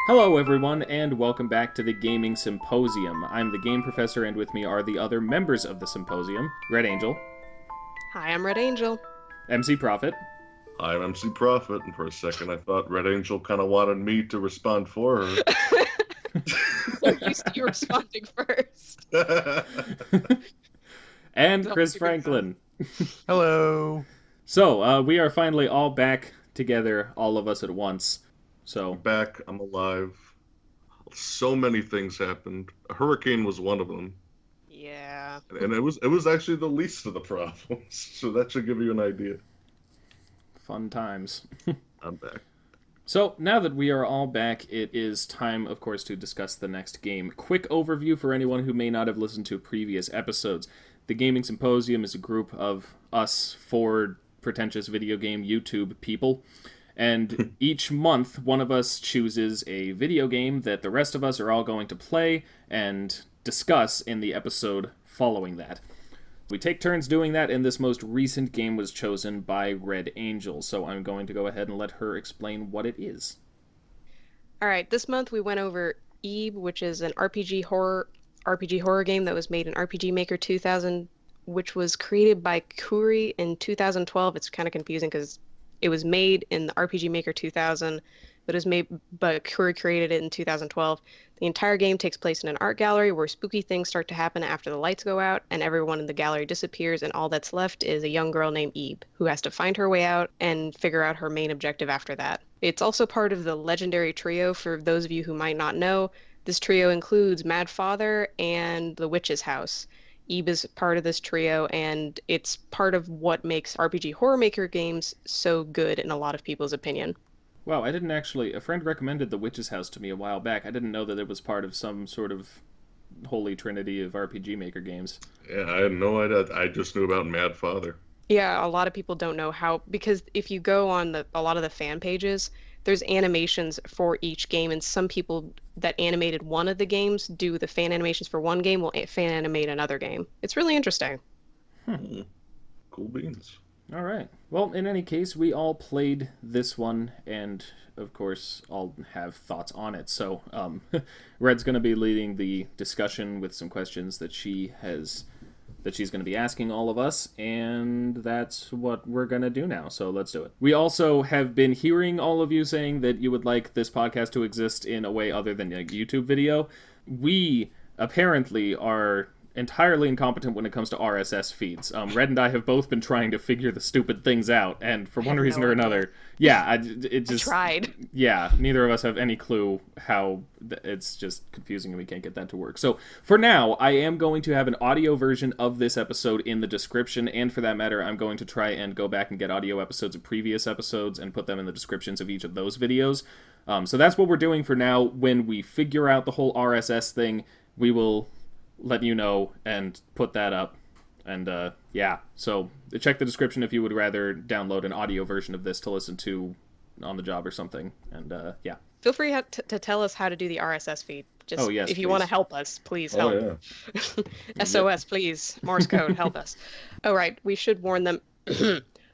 Hello everyone, and welcome back to the Gaming Symposium. I'm the Game Professor, and with me are the other members of the Symposium, Red Angel. Hi, I'm Red Angel. EmceeProphit. I'm EmceeProphit, and for a second I thought Red Angel kind of wanted me to respond for her. So used to you responding first. And Chris Franklin. Hello. So, we are finally all back together, all of us at once. So I'm back, I'm alive. So many things happened. A hurricane was one of them. Yeah. And it was actually the least of the problems. So that should give you an idea. fun times. I'm back. So, now that we are all back, it is time, of course, to discuss the next game. Quick overview for anyone who may not have listened to previous episodes. The Gaming Symposium is a group of us, four pretentious video game YouTube people. And each month, one of us chooses a video game that the rest of us are all going to play and discuss in the episode following that. We take turns doing that, and this most recent game was chosen by Red Angel, so I'm going to go ahead and let her explain what it is. Alright, this month we went over Ebe, which is an RPG horror game that was made in RPG Maker 2000, which was created by Kuri in 2012. It's kind of confusing because it was made in the RPG Maker 2000, but Kuri created it in 2012. The entire game takes place in an art gallery where spooky things start to happen after the lights go out, and everyone in the gallery disappears, and all that's left is a young girl named Ebe, who has to find her way out and figure out her main objective after that. It's also part of the legendary trio. For those of you who might not know, this trio includes Mad Father and the Witch's House. Ebe is part of this trio, and it's part of what makes RPG Horror Maker games so good in a lot of people's opinion. Wow, I didn't actually... A friend recommended The Witch's House to me a while back. I didn't know that it was part of some sort of holy trinity of RPG Maker games. Yeah, I had no idea. I just knew about Mad Father. Yeah, a lot of people don't know how, because if you go on a lot of the fan pages, there's animations for each game, and some people that animated one of the games do the fan animations for one game will fan animate another game. It's really interesting. Cool beans. All right. Well, in any case, we all played this one, and of course, all have thoughts on it. So, Red's going to be leading the discussion with some questions that she's going to be asking all of us, and that's what we're going to do now. So let's do it. We also have been hearing all of you saying that you would like this podcast to exist in a way other than a YouTube video. We apparently are entirely incompetent when it comes to RSS feeds. Red and I have both been trying to figure the stupid things out, and for one reason or another, I tried. Yeah, neither of us have any clue how. It's just confusing, and we can't get that to work. So for now, I am going to have an audio version of this episode in the description, and for that matter, I'm going to try and go back and get audio episodes of previous episodes and put them in the descriptions of each of those videos. So that's what we're doing for now. When we figure out the whole RSS thing, we will let you know and put that up. And so check the description if you would rather download an audio version of this to listen to on the job or something. And Feel free to tell us how to do the RSS feed. Just yes, if you please. Want to help us, please help. Oh, yeah. SOS, please. Morse code, help us. All right, we should warn them.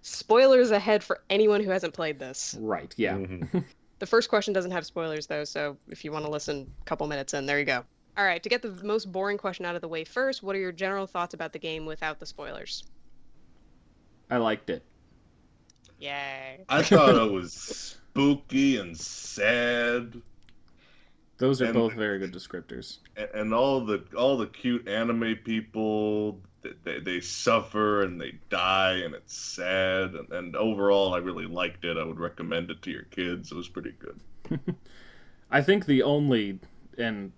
Spoilers ahead for anyone who hasn't played this. Right, yeah. Mm-hmm. The first question doesn't have spoilers, though, so if you want to listen a couple minutes in, there you go. All right, to get the most boring question out of the way first, what are your general thoughts about the game without the spoilers? I liked it. Yay. I thought it was spooky and sad. Those are both very good descriptors. And all the cute anime people, they suffer and they die, and it's sad. And overall, I really liked it. I would recommend it to your kids. It was pretty good. I think the only... And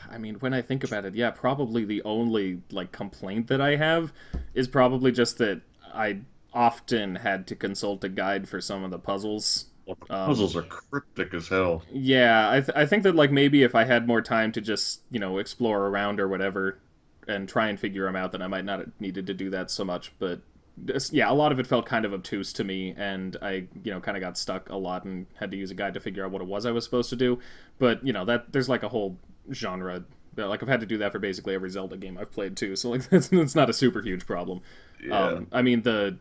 I mean, when I think about it, probably the only complaint that I have is probably just that I often had to consult a guide for some of the puzzles. Well, the puzzles are cryptic as hell. Yeah, I think that maybe if I had more time to just explore around or whatever and try and figure them out, then I might not have needed to do that so much. But a lot of it felt kind of obtuse to me, and I kind of got stuck a lot and had to use a guide to figure out what it was I was supposed to do. But that there's a whole genre. I've had to do that for basically every Zelda game I've played too, so it's not a super huge problem. Yeah. I mean the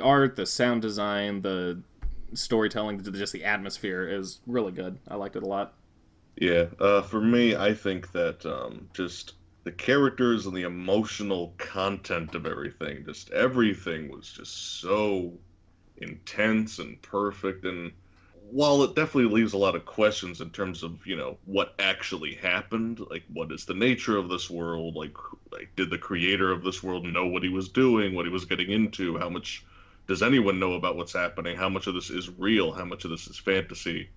art, the sound design, the storytelling, just the atmosphere is really good. I liked it a lot. Yeah, for me, I think that just the characters and the emotional content of everything, just everything was just so intense and perfect. And while it definitely leaves a lot of questions in terms of, what actually happened, like what is the nature of this world, like did the creator of this world know what he was doing, what he was getting into, how much does anyone know about what's happening, how much of this is real, how much of this is fantasy?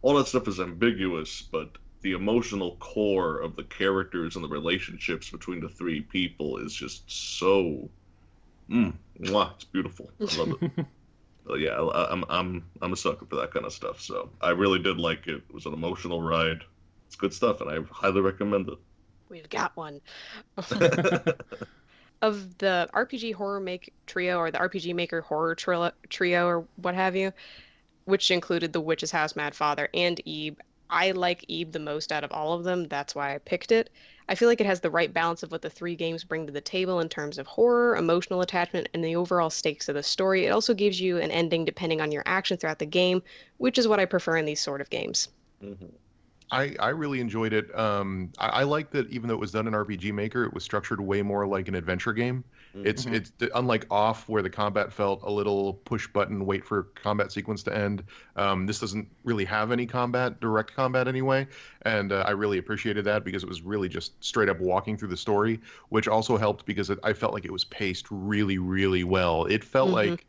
All that stuff is ambiguous, but the emotional core of the characters and the relationships between the three people is just so, mwah, it's beautiful. I love it. Yeah, I'm a sucker for that kind of stuff. So I really did like it. It was an emotional ride. It's good stuff, and I highly recommend it. We've got one. Of the RPG Horror Make Trio, or the RPG Maker Horror Trio, or what have you, which included The Witch's House, Mad Father, and Ebe, I like Ebe the most out of all of them. That's why I picked it. I feel like it has the right balance of what the three games bring to the table in terms of horror, emotional attachment, and the overall stakes of the story. It also gives you an ending depending on your action throughout the game, which is what I prefer in these sort of games. Mm-hmm. I really enjoyed it. I like that even though it was done in RPG Maker, it was structured way more like an adventure game. Mm-hmm. It's unlike Off, where the combat felt a little push button, wait for combat sequence to end. This doesn't really have any direct combat anyway, and I really appreciated that because it was really just straight up walking through the story, which also helped because I felt like it was paced really, really well. It felt like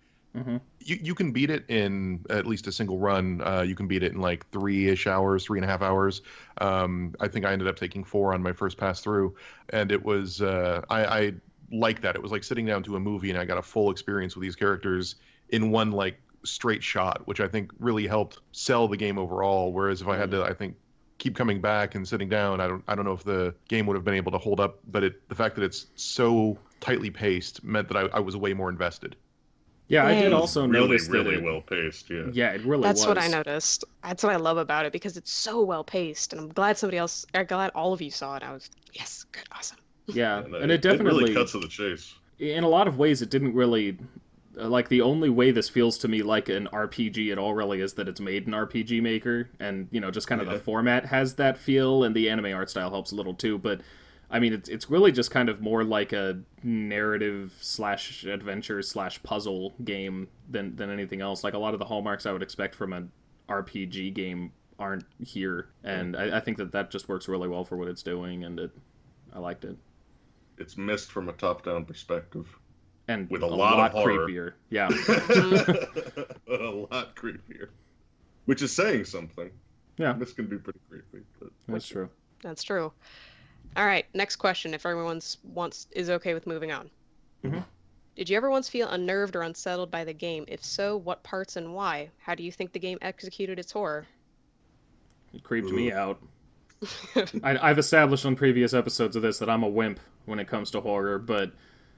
you can beat it in at least a single run. You can beat it in like 3.5 hours. I think I ended up taking 4 on my first pass through, and it was I like that. It was like sitting down to a movie, and I got a full experience with these characters in one like straight shot, which I think really helped sell the game overall. Whereas if I had to, I think, keep coming back and sitting down, I don't know if the game would have been able to hold up. But the fact that it's so tightly paced meant that I was way more invested. Yeah, I did Yay. also notice that really well paced. Yeah. Yeah, it really That's was. what I noticed. That's what I love about it, because it's so well paced, and I'm glad all of you saw it. I was, yes, good, awesome. Yeah, And and it definitely really cuts to the chase. In a lot of ways, it didn't really like, the only way this feels to me like an RPG at all really is that it's made in RPG Maker, and just kind of the format has that feel, and the anime art style helps a little too. But I mean, it's really just kind of more like a narrative / adventure / puzzle game than anything else. Like, a lot of the hallmarks I would expect from an RPG game aren't here, and I think that just works really well for what it's doing, and I liked it. It's missed from a top-down perspective. And with a lot of horror. creepier. Yeah. A lot creepier. Which is saying something. Yeah. This can be pretty creepy. But... That's true. That's true. All right, next question, if everyone is okay with moving on. Mm-hmm. Did you ever once feel unnerved or unsettled by the game? If so, what parts and why? How do you think the game executed its horror? It creeped me out. I've established on previous episodes of this that I'm a wimp when it comes to horror, but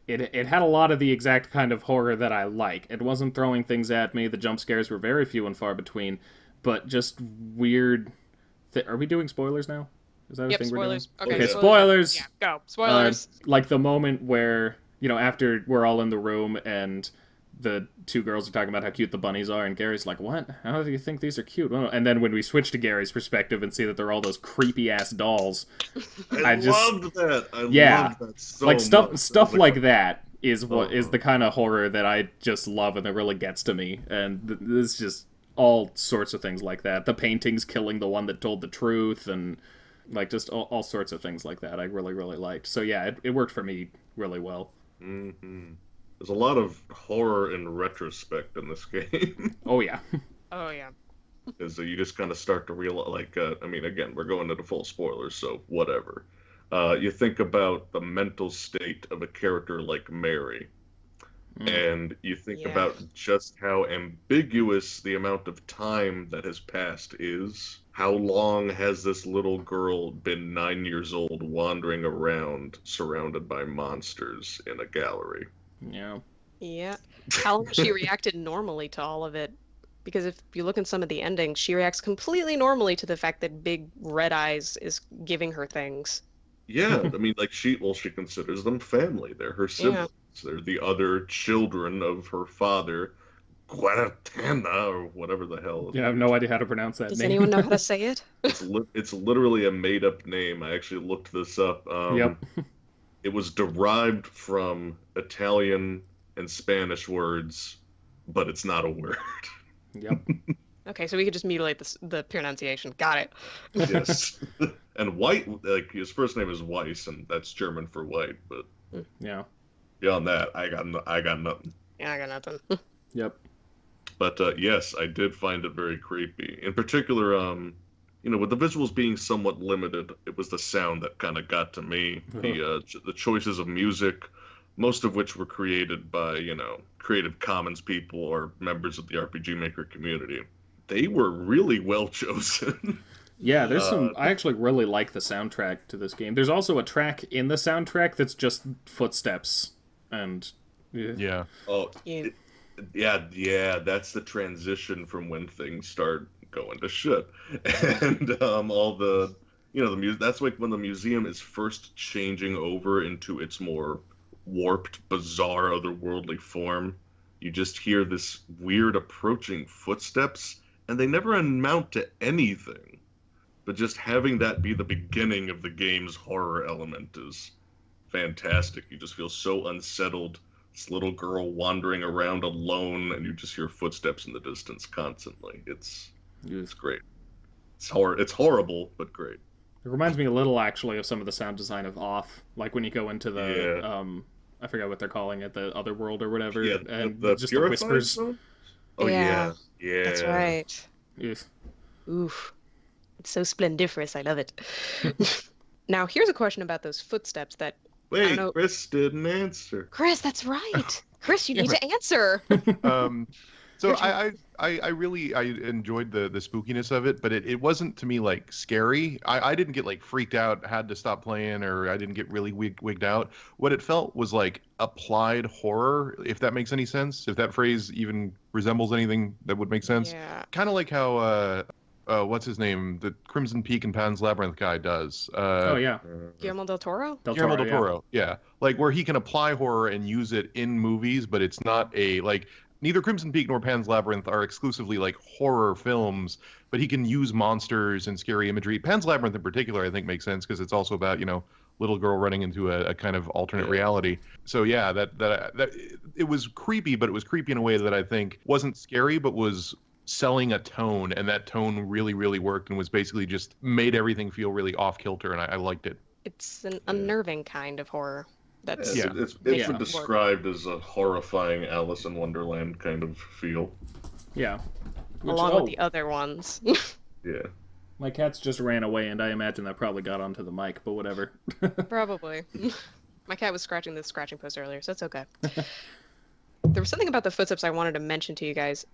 it had a lot of the exact kind of horror that I like. It wasn't throwing things at me. The jump scares were very few and far between, but just weird... Are we doing spoilers now? Is that a thing spoilers. we're doing? Okay, spoilers! Yeah, go. Spoilers! Like the moment where, after we're all in the room and the two girls are talking about how cute the bunnies are, and Gary's like, what? How do you think these are cute? Well, and then when we switch to Gary's perspective and see that they're all those creepy-ass dolls... I loved that. I loved that so like much. Stuff like that is what is the kind of horror that I just love, and that really gets to me. And there's just all sorts of things like that. The paintings killing the one that told the truth, and like just all sorts of things like that I really, really liked. So yeah, it worked for me really well. Mm-hmm. There's a lot of horror in retrospect in this game. Oh yeah. Oh yeah. Because you just kind of start to realize, like, I mean, again, we're going into full spoilers, so whatever. You think about the mental state of a character like Mary, and you think about just how ambiguous the amount of time that has passed is. How long has this little girl been 9 years old, wandering around, surrounded by monsters in a gallery? Yeah. Yeah. How long she reacted normally to all of it? Because if you look in some of the endings, she reacts completely normally to the fact that Big Red Eyes is giving her things. Yeah, I mean, like, she considers them family. They're her siblings. Yeah. They're the other children of her father, Guaratana or whatever the hell. Yeah, I have no idea how to pronounce that Does name. anyone know how to say it? It's literally a made-up name. I actually looked this up. Yep. It was derived from Italian and Spanish words, but it's not a word. Yep. Okay, so we could just mutilate the pronunciation. Got it. Yes. And White, like his first name is Weiss, and that's German for white. But Yeah. beyond that, I got nothing. Yeah, I got nothing. Yep. But yes, I did find it very creepy. In particular, with the visuals being somewhat limited, it was the sound that kind of got to me. The choices of music, most of which were created by Creative Commons people or members of the RPG Maker community. They were really well chosen. Yeah, there's some. I actually really like the soundtrack to this game. There's also a track in the soundtrack that's just footsteps, and Yeah. Oh, Yeah. yeah, that's the transition from when things start going to shit, and all the music. That's like when the museum is first changing over into its more warped, bizarre, otherworldly form. You just hear this weird approaching footsteps, and they never amount to anything. But just having that be the beginning of the game's horror element is fantastic. You just feel so unsettled. This little girl wandering around alone, and you just hear footsteps in the distance constantly. It's great. It's horrible, but great. it reminds me a little actually of some of the sound design of Off, like when you go into the I forgot what they're calling it, the other world or whatever, Yeah, and the just the Purified whispers. Zone? Oh yeah, yeah. That's right. Oof. Oof. It's so splendiferous. I love it. Now, here's a question about those footsteps that... Wait, know. Chris didn't answer. Chris, that's right. Chris, you need to answer. So I really enjoyed the spookiness of it, but it wasn't to me like scary. I didn't get like freaked out, had to stop playing, or I didn't get really wigged out. What it felt was like applied horror, if that makes any sense. If that phrase even resembles anything that would make sense. Yeah. Kind of like how what's his name, the Crimson Peak and Pan's Labyrinth guy does. Oh yeah, Guillermo del Toro? Guillermo del Toro, yeah. Like where he can apply horror and use it in movies, but it's not a like neither Crimson Peak nor Pan's Labyrinth are exclusively like horror films, but he can use monsters and scary imagery. Pan's Labyrinth in particular, I think, makes sense because it's also about little girl running into a kind of alternate reality. So yeah, that it was creepy, but it was creepy in a way that I think wasn't scary, but was selling a tone, and that tone really, really worked and was basically just made everything feel really off kilter, and I liked it. It's an unnerving kind of horror. That's It's described as a horrifying Alice in Wonderland kind of feel. yeah. along with the other ones. Yeah. My cats just ran away, and I imagine that probably got onto the mic, but whatever. Probably. My cat was scratching the scratching post earlier, so it's okay. There was something about the footsteps I wanted to mention to you guys.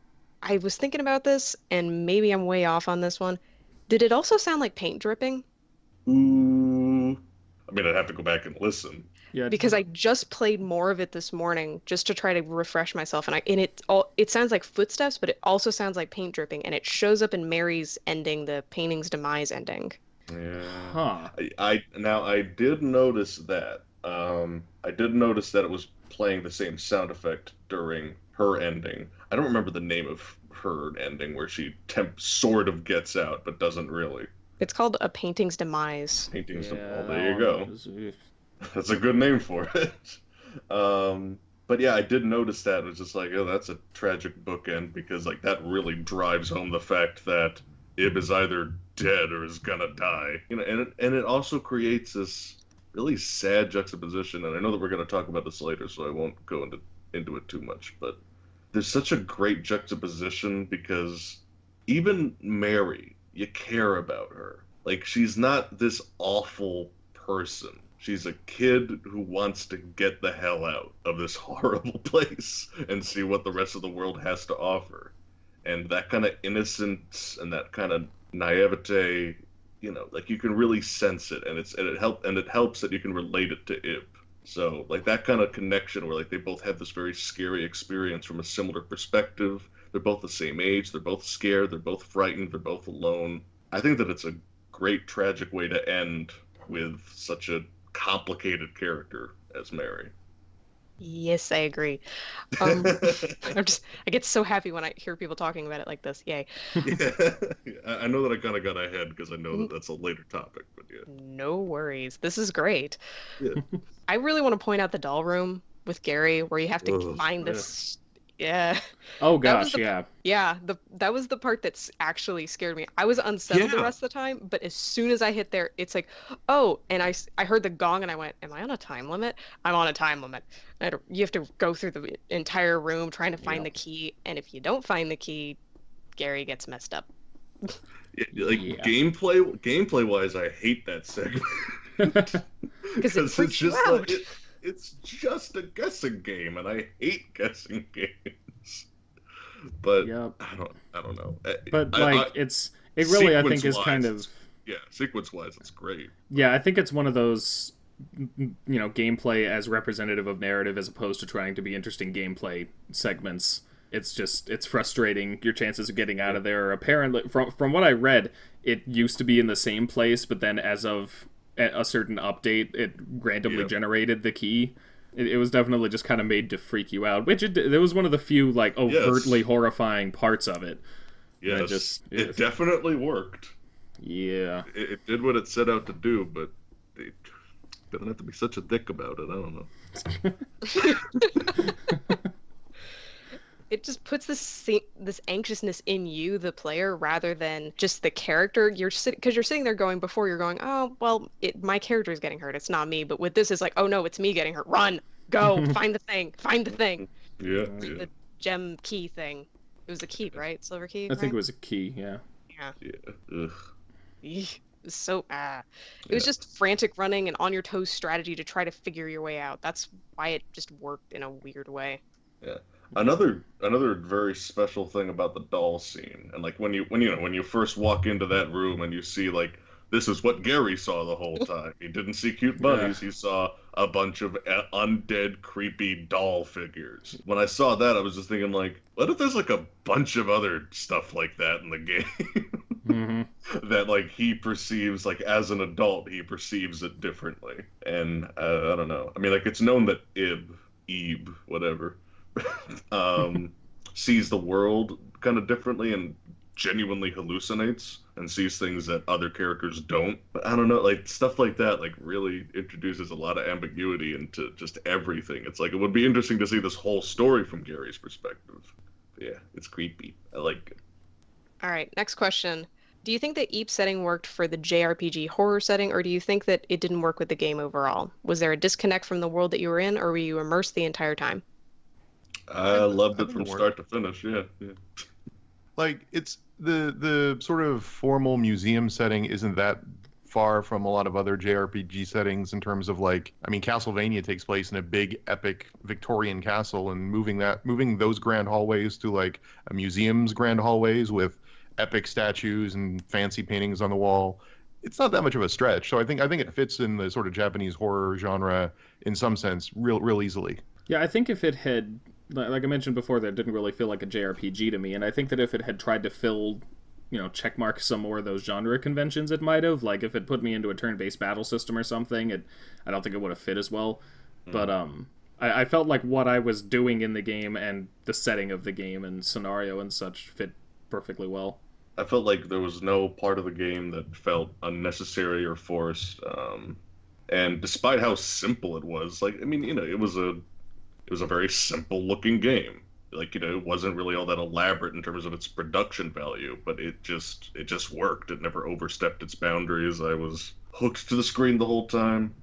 I was thinking about this, and maybe I'm way off on this one. Did it also sound like paint dripping? Ooh. I mean, I'd have to go back and listen. Yeah. Because I just played more of it this morning just to try to refresh myself, and it sounds like footsteps, but it also sounds like paint dripping, and it shows up in Mary's ending, the painting's demise ending. Yeah. Huh. I did notice that. I did notice that it was playing the same sound effect during her ending. I don't remember the name of her ending where she sort of gets out, but doesn't really. It's called A Painting's Demise. Well, there you go. That's a good name for it. But yeah, I did notice that. It was just like, oh, that's a tragic bookend, because like that really drives home the fact that Ib is either dead or is gonna die. And it also creates this really sad juxtaposition. And I know that we're gonna talk about this later, so I won't go into it too much. But there's such a great juxtaposition, because even Mary, you care about her. Like, she's not this awful person. She's a kid who wants to get the hell out of this horrible place and see what the rest of the world has to offer. And that kind of innocence and that kind of naivete, like you can really sense it, and it helps that you can relate it to Ib. So like that kind of connection where like they both have this very scary experience from a similar perspective. They're both the same age, they're both scared, they're both frightened, they're both alone. I think that it's a great tragic way to end with such a complicated character as Mary. Yes, I agree. I get so happy when I hear people talking about it like this. Yay. Yeah, I know that I kind of got ahead because I know that that's a later topic, but yeah. No worries. This is great. Yeah. I really want to point out the doll room with Gary where you have to Ugh, find yeah. this. Yeah. Oh That was gosh, the yeah. Yeah, that was the part that's actually scared me. I was unsettled the Yeah. rest of the time, but as soon as I hit there, it's like, oh, and I heard the gong and I went, am I on a time limit? I'm on a time limit. You have to go through the entire room trying to find the key, and if you don't find the key, Gary gets messed up. Like Yeah. gameplay wise, I hate that segment Because it it's freaks you just out. like it's just a guessing game, and I hate guessing games. But Yep. I don't know. But I- like it really I think is kind of Yeah, sequence wise, it's great. yeah, I think it's one of those gameplay as representative of narrative as opposed to trying to be interesting gameplay segments. It's frustrating. Your chances of getting out of there are apparently from what I read, it used to be in the same place, but then as of a certain update, it randomly generated the key. It was definitely just kind of made to freak you out, which it was one of the few like overtly horrifying parts of it. Yes, it definitely worked. Yeah. It did what it set out to do, but they didn't have to be such a dick about it. I don't know. It just puts this anxiousness in you, the player, rather than just the character. Because you're sitting there going, before you're going, oh well, my character is getting hurt. It's not me. But with this, it's like, oh no, it's me getting hurt. Run, go, find the thing, Yeah. the gem key thing. It was a key, right? Silver key. I think it was a key. Yeah. Yeah. Yeah. Ugh. It was so It was just frantic running and on your toes strategy to try to figure your way out. That's why it just worked in a weird way. Yeah. Another very special thing about the doll scene, and like when you first walk into that room and you see like this is what Gary saw the whole time. He didn't see cute bunnies. He saw a bunch of undead, creepy doll figures. When I saw that, I was just thinking like, what if there's like a bunch of other stuff like that in the game? That like he perceives like as an adult, he perceives it differently. And I don't know. I mean, like it's known that Ebe, whatever. Sees the world kind of differently and genuinely hallucinates and sees things that other characters don't. But I don't know, like stuff like that like really introduces a lot of ambiguity into just everything. It's like it would be interesting to see this whole story from Gary's perspective. But yeah, it's creepy. I like it. All right, next question. Do you think that Eep's setting worked for the JRPG horror setting, or do you think that it didn't work with the game overall? Was there a disconnect from the world that you were in, or were you immersed the entire time? I loved it think from it worked. start to finish. Yeah. Like it's the sort of formal museum setting isn't that far from a lot of other JRPG settings in terms of like, I mean, Castlevania takes place in a big epic Victorian castle, and moving those grand hallways to like a museum's grand hallways with epic statues and fancy paintings on the wall, it's not that much of a stretch. So I think it fits in the sort of Japanese horror genre in some sense real easily. Yeah, I think if it had, like I mentioned before, that didn't really feel like a JRPG to me, and I think that if it had tried to fill, checkmark some more of those genre conventions, it might have. Like if it put me into a turn-based battle system or something, I don't think it would have fit as well. But I felt like what I was doing in the game and the setting of the game and scenario and such fit perfectly well. I felt like there was no part of the game that felt unnecessary or forced. And despite how simple it was, like I mean, it was a very simple looking game. Like it wasn't really all that elaborate in terms of its production value, but it just worked. It never overstepped its boundaries. I was hooked to the screen the whole time.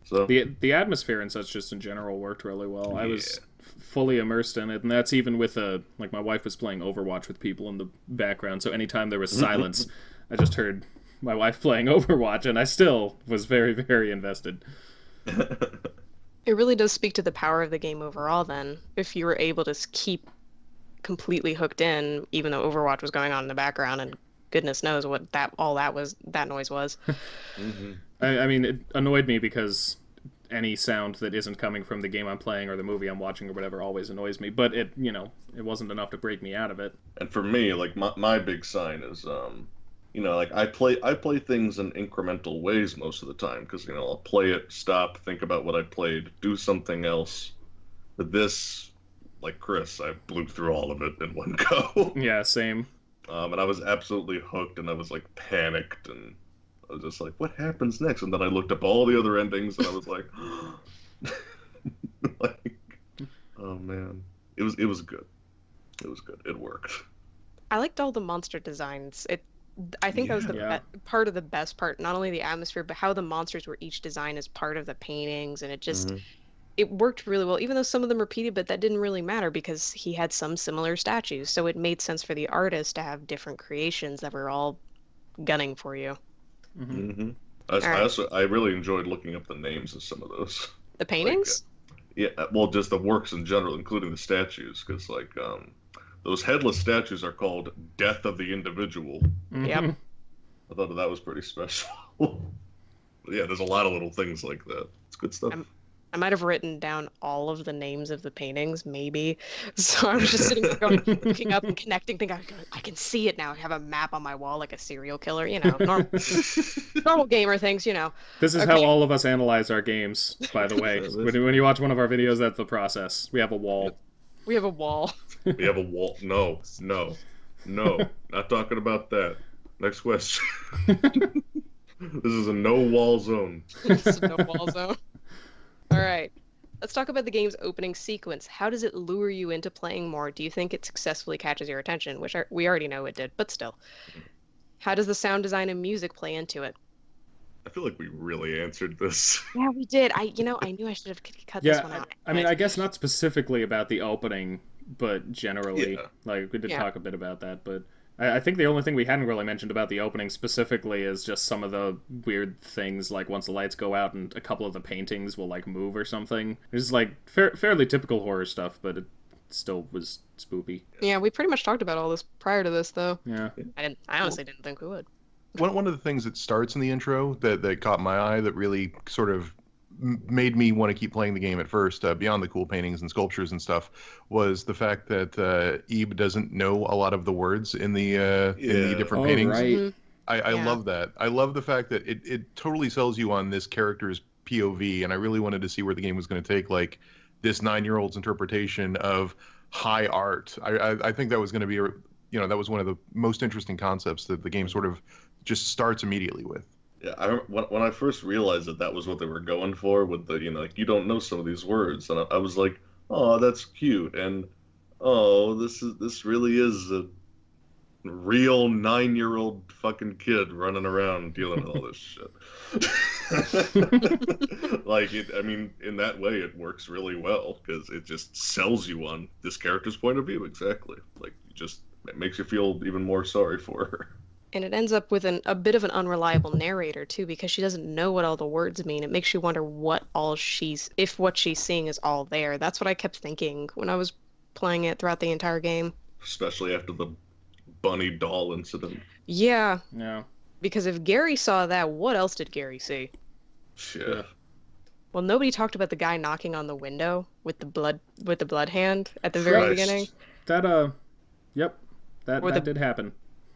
So the atmosphere and such just in general worked really well. I was fully immersed in it, and that's even with like my wife was playing Overwatch with people in the background, so anytime there was silence, I just heard my wife playing Overwatch, and I still was very, very invested. It really does speak to the power of the game overall then, if you were able to keep completely hooked in, even though Overwatch was going on in the background, and goodness knows what that noise was. I mean, it annoyed me because any sound that isn't coming from the game I'm playing or the movie I'm watching or whatever always annoys me, but it wasn't enough to break me out of it. And for me, like my big sign is like I play things in incremental ways most of the time because I'll play it, stop, think about what I played, do something else, But this, like Chris, I blew through all of it in one go. Yeah, same. And I was absolutely hooked, and I was like panicked, and I was just like, "What happens next?" And then I looked up all the other endings, and I was like, like, "Oh man, it was good. It was good. It worked." I liked all the monster designs. I think that was the part of the best part. Not only the atmosphere, but how the monsters were each designed as part of the paintings, and it just it worked really well. Even though some of them repeated, but that didn't really matter because he had some similar statues, so it made sense for the artist to have different creations that were all gunning for you. I really enjoyed looking up the names of some of those. The paintings? Yeah, well, just the works in general, including the statues, because like those headless statues are called Death of the Individual. Yep. I thought that was pretty special. But yeah, there's a lot of little things like that. It's good stuff. I might have written down all of the names of the paintings, maybe. So I was just sitting there going, looking up and connecting, thinking, I can see it now. I have a map on my wall like a serial killer, you know, normal gamer things, you know. This is how all of us analyze our games, by the way. When you watch one of our videos, that's the process. We have a wall. We have a wall. We have a wall. No. Not talking about that. Next question. This is a no-wall zone. This is a no-wall zone. All right. Let's talk about the game's opening sequence. How does it lure you into playing more? Do you think it successfully catches your attention? Which we already know it did, but still. How does the sound design and music play into it? I feel like we really answered this. Yeah, we did. I knew I should have cut this one out. I mean, I guess not specifically about the opening, but generally, like we did talk a bit about that. But I think the only thing we hadn't really mentioned about the opening specifically is just some of the weird things, like once the lights go out and a couple of the paintings will like move or something. It's like fairly typical horror stuff, but it still was spoopy. Yeah, we pretty much talked about all this prior to this, though. Yeah, I honestly didn't think we would. One of the things that starts in the intro that caught my eye, that really sort of made me want to keep playing the game at first, beyond the cool paintings and sculptures and stuff, was the fact that Ebe doesn't know a lot of the words in the different paintings. Right. I love that. I love the fact that it totally sells you on this character's POV, and I really wanted to see where the game was going to take like this 9-year-old's interpretation of high art. I think that was going to be that was one of the most interesting concepts that the game sort of just starts immediately with. Yeah, when I first realized that was what they were going for with the, like, you don't know some of these words, and I was like, oh, that's cute, and oh, this really is a real 9-year-old fucking kid running around dealing with all this shit. Like, I mean, in that way, it works really well because it just sells you on this character's point of view. Exactly, like, it makes you feel even more sorry for her. And it ends up with a bit of an unreliable narrator, too, because she doesn't know what all the words mean. It makes you wonder if what she's seeing is all there. That's what I kept thinking when I was playing it throughout the entire game. Especially after the bunny doll incident. Yeah. Yeah. Because if Gary saw that, what else did Gary see? Yeah. Well, nobody talked about the guy knocking on the window with the blood hand at the very beginning. That that did happen.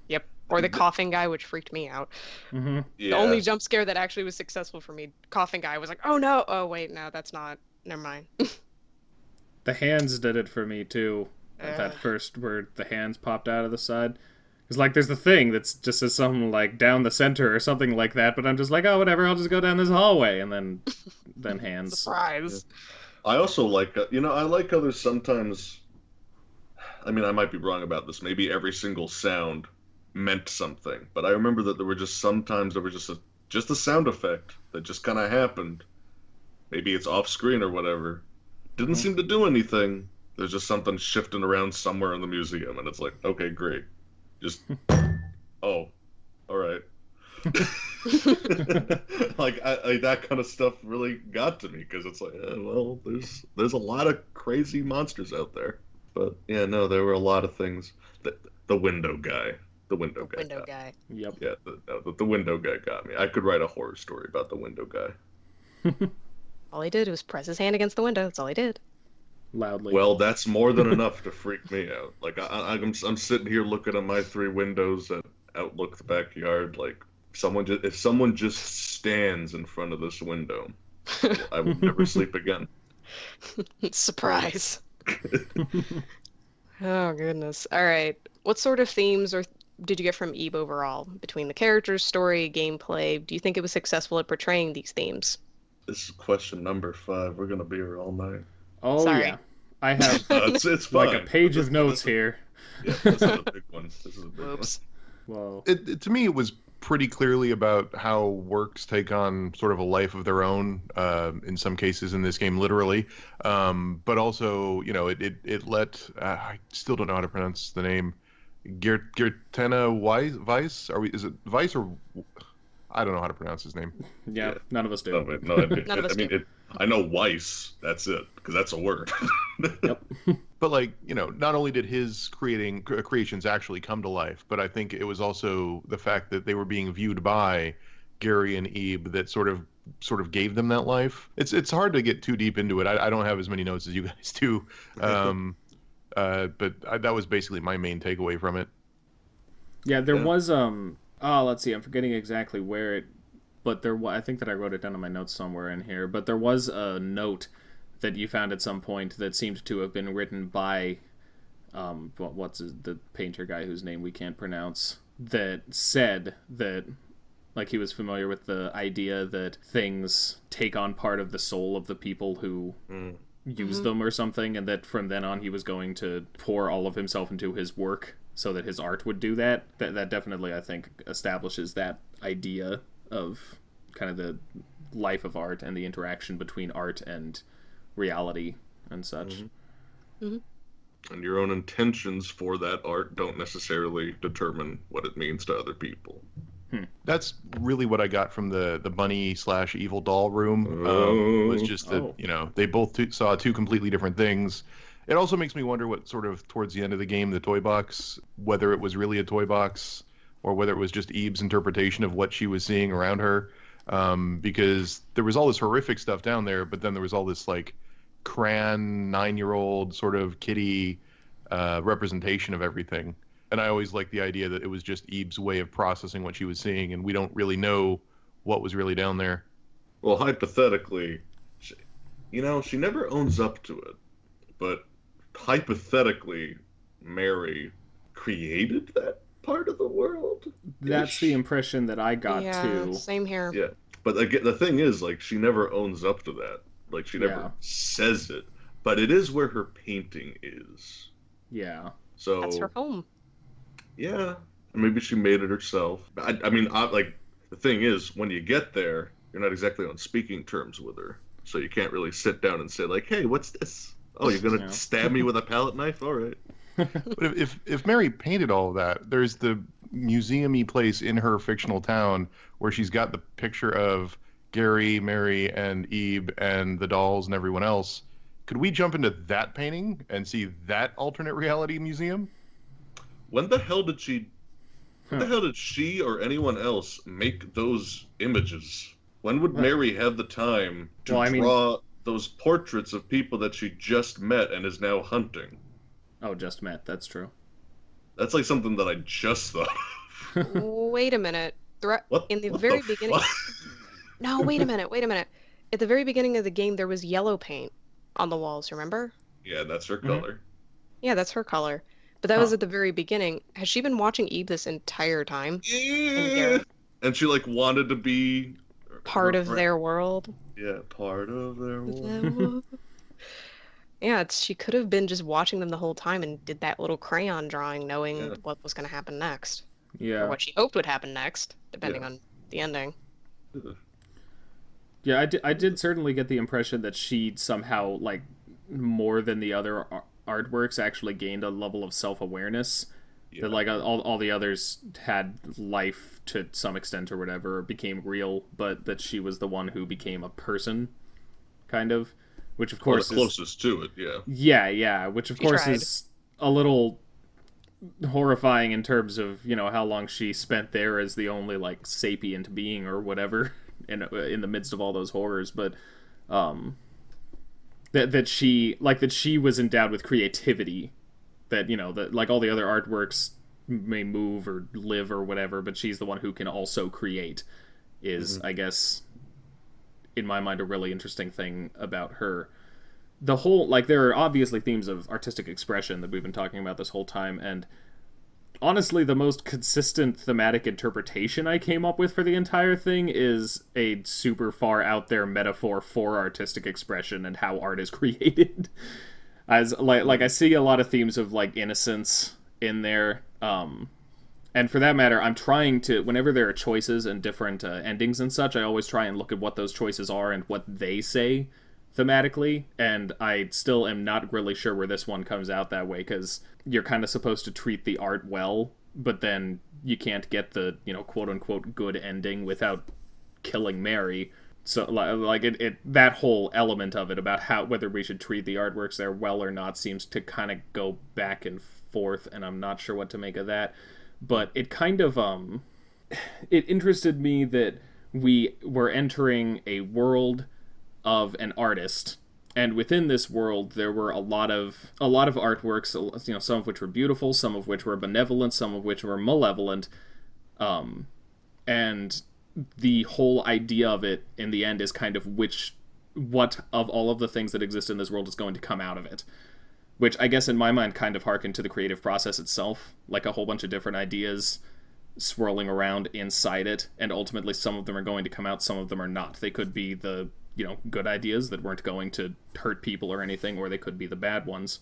Yep. Or the coughing guy, which freaked me out. Mm-hmm. Yeah. The only jump scare that actually was successful for me, coughing guy, was like, oh no, oh wait, no, that's not. Never mind. The hands did it for me too. That first where the hands popped out of the side. It's like there's the thing that's just says something like down the center or something like that, but I'm just like, oh whatever, I'll just go down this hallway, and then hands. Surprise. I also like, I like how there's sometimes. I mean, I might be wrong about this. Maybe every single sound meant something, but I remember that there were just a sound effect that just kind of happened. Maybe it's off screen or whatever. Didn't seem to do anything. There's just something shifting around somewhere in the museum, and it's like, okay, great. Just, oh, all right. Like that kind of stuff really got to me because it's like, well, there's a lot of crazy monsters out there, but yeah, no, there were a lot of things. The window guy. The window guy. Yep. Yeah, the window guy got me. I could write a horror story about the window guy. All he did was press his hand against the window. That's all he did. Loudly. Well, that's more than enough to freak me out. Like I'm sitting here looking at my 3 windows that outlook the backyard. Like if someone just stands in front of this window, I will never sleep again. Surprise. Oh, goodness. All right. What sort of themes did you get from Eve overall? Between the characters, story, gameplay, do you think it was successful at portraying these themes? This is question number 5. We're gonna be here all night. Oh, Sorry. yeah. I have It's fine. like a page of notes here. Yeah, this is a big one. This is a big Whoops. Whoa. To me, it was pretty clearly about how works take on sort of a life of their own, in some cases in this game, literally. But also, you know, it let, I still don't know how to pronounce the name, Gertena Weiss? Is it Weiss or, I don't know how to pronounce his name. Yeah, Yeah. none of us do. one. No, None of us do. I know Weiss. That's it, because that's a word. Yep. But like, you know, not only did his creations actually come to life, but I think it was also the fact that they were being viewed by Gary and Ebe that sort of gave them that life. It's hard to get too deep into it. I don't have as many notes as you guys do, but that was basically my main takeaway from it. Yeah, there Yeah. was let's see, I'm forgetting exactly where it, but I think that I wrote it down in my notes somewhere in here, but there was a note that you found at some point that seemed to have been written by the painter guy whose name we can't pronounce, that said that like he was familiar with the idea that things take on part of the soul of the people who use them or something, and that from then on he was going to pour all of himself into his work so that his art would do that. That definitely, I think, establishes that idea of kind of the life of art and the interaction between art and reality and such. And your own intentions for that art don't necessarily determine what it means to other people. That's really what I got from the bunny / evil doll room. Was just that, you know, they both saw two completely different things. It also makes me wonder what sort of towards the end of the game, the toy box, whether it was really a toy box or whether it was just Eve's interpretation of what she was seeing around her. Because there was all this horrific stuff down there, but then there was all this like crayon 9-year-old sort of kitty representation of everything. And I always liked the idea that it was just Eve's way of processing what she was seeing, and we don't really know what was really down there. Well, hypothetically, she never owns up to it, but hypothetically, Mary created that part of the world. That's the impression that I got too. Same here. Yeah, but again, the thing is, like, she never owns up to that. Like, she never Yeah. says it, but it is where her painting is. Yeah. So That's her home. yeah, maybe she made it herself. I mean, like, the thing is, when you get there, you're not exactly on speaking terms with her, so you can't really sit down and say like, "Hey, what's this? Oh, you're gonna Yeah. stab me with a palette knife? All right." But if Mary painted all of that, there's the museum-y place in her fictional town where she's got the picture of Gary, Mary, and Ebe, and the dolls and everyone else. Could we jump into that painting and see that alternate reality museum? When the hell did she or anyone else make those images? When would Mary have the time to draw those portraits of people that she just met and is now hunting? Oh, just met. That's true. That's like something that I just thought of. Wait a minute. In the What very the beginning. fuck? No, wait a minute. At the very beginning of the game, there was yellow paint on the walls, remember? Yeah, that's her color. Yeah, that's her color. But that was at the very beginning. Has she been watching Eve this entire time? Yeah. And she like wanted to be Part her of friend. their world? Yeah, part of their world. Yeah, she could have been just watching them the whole time and did that little crayon drawing knowing Yeah. what was going to happen next. Yeah. Or what she hoped would happen next, depending on the ending. Yeah, I did certainly get the impression that she somehow, like, more than the other artworks, actually gained a level of self-awareness. Yeah. That, like, all the others had life to some extent or whatever, or became real, but that she was the one who became a person, kind of. Which, of course, the closest to it, yeah. Yeah, which, of She course, tried. is a little horrifying in terms of, you know, how long she spent there as the only, like, sapient being or whatever in the midst of all those horrors, but that she was endowed with creativity, that, you know, that like all the other artworks may move or live or whatever, but she's the one who can also create is I guess in my mind a really interesting thing about her. the whole, like, there are obviously themes of artistic expression that we've been talking about this whole time, and honestly, the most consistent thematic interpretation I came up with for the entire thing is a super far out there metaphor for artistic expression and how art is created. As like I see a lot of themes of like innocence in there, and for that matter, I'm trying to, whenever there are choices and different endings and such, I always try and look at what those choices are and what they say thematically, and I still am not really sure where this one comes out that way, because you're kind of supposed to treat the art well, but then you can't get the, you know, quote-unquote good ending without killing Mary. So, like, that whole element of it, about how, whether we should treat the artworks there well or not, seems to kind of go back and forth, and I'm not sure what to make of that. But it kind of, it interested me that we were entering a world of an artist, and within this world there were a lot of artworks, you know, some of which were beautiful, some of which were benevolent, some of which were malevolent, and the whole idea of it in the end is kind of what of all of the things that exist in this world is going to come out of it, which I guess in my mind kind of harkened to the creative process itself, like a whole bunch of different ideas swirling around inside it, and ultimately some of them are going to come out, some of them are not. They could be the, you know, good ideas that weren't going to hurt people or anything, or they could be the bad ones.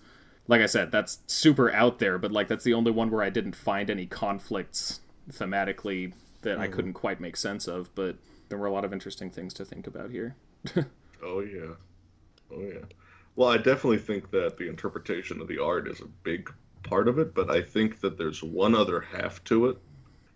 Like I said, that's super out there, but like that's the only one where I didn't find any conflicts thematically that I couldn't quite make sense of, but there were a lot of interesting things to think about here. Oh yeah. Well, I definitely think that the interpretation of the art is a big part of it, but I think that there's one other half to it.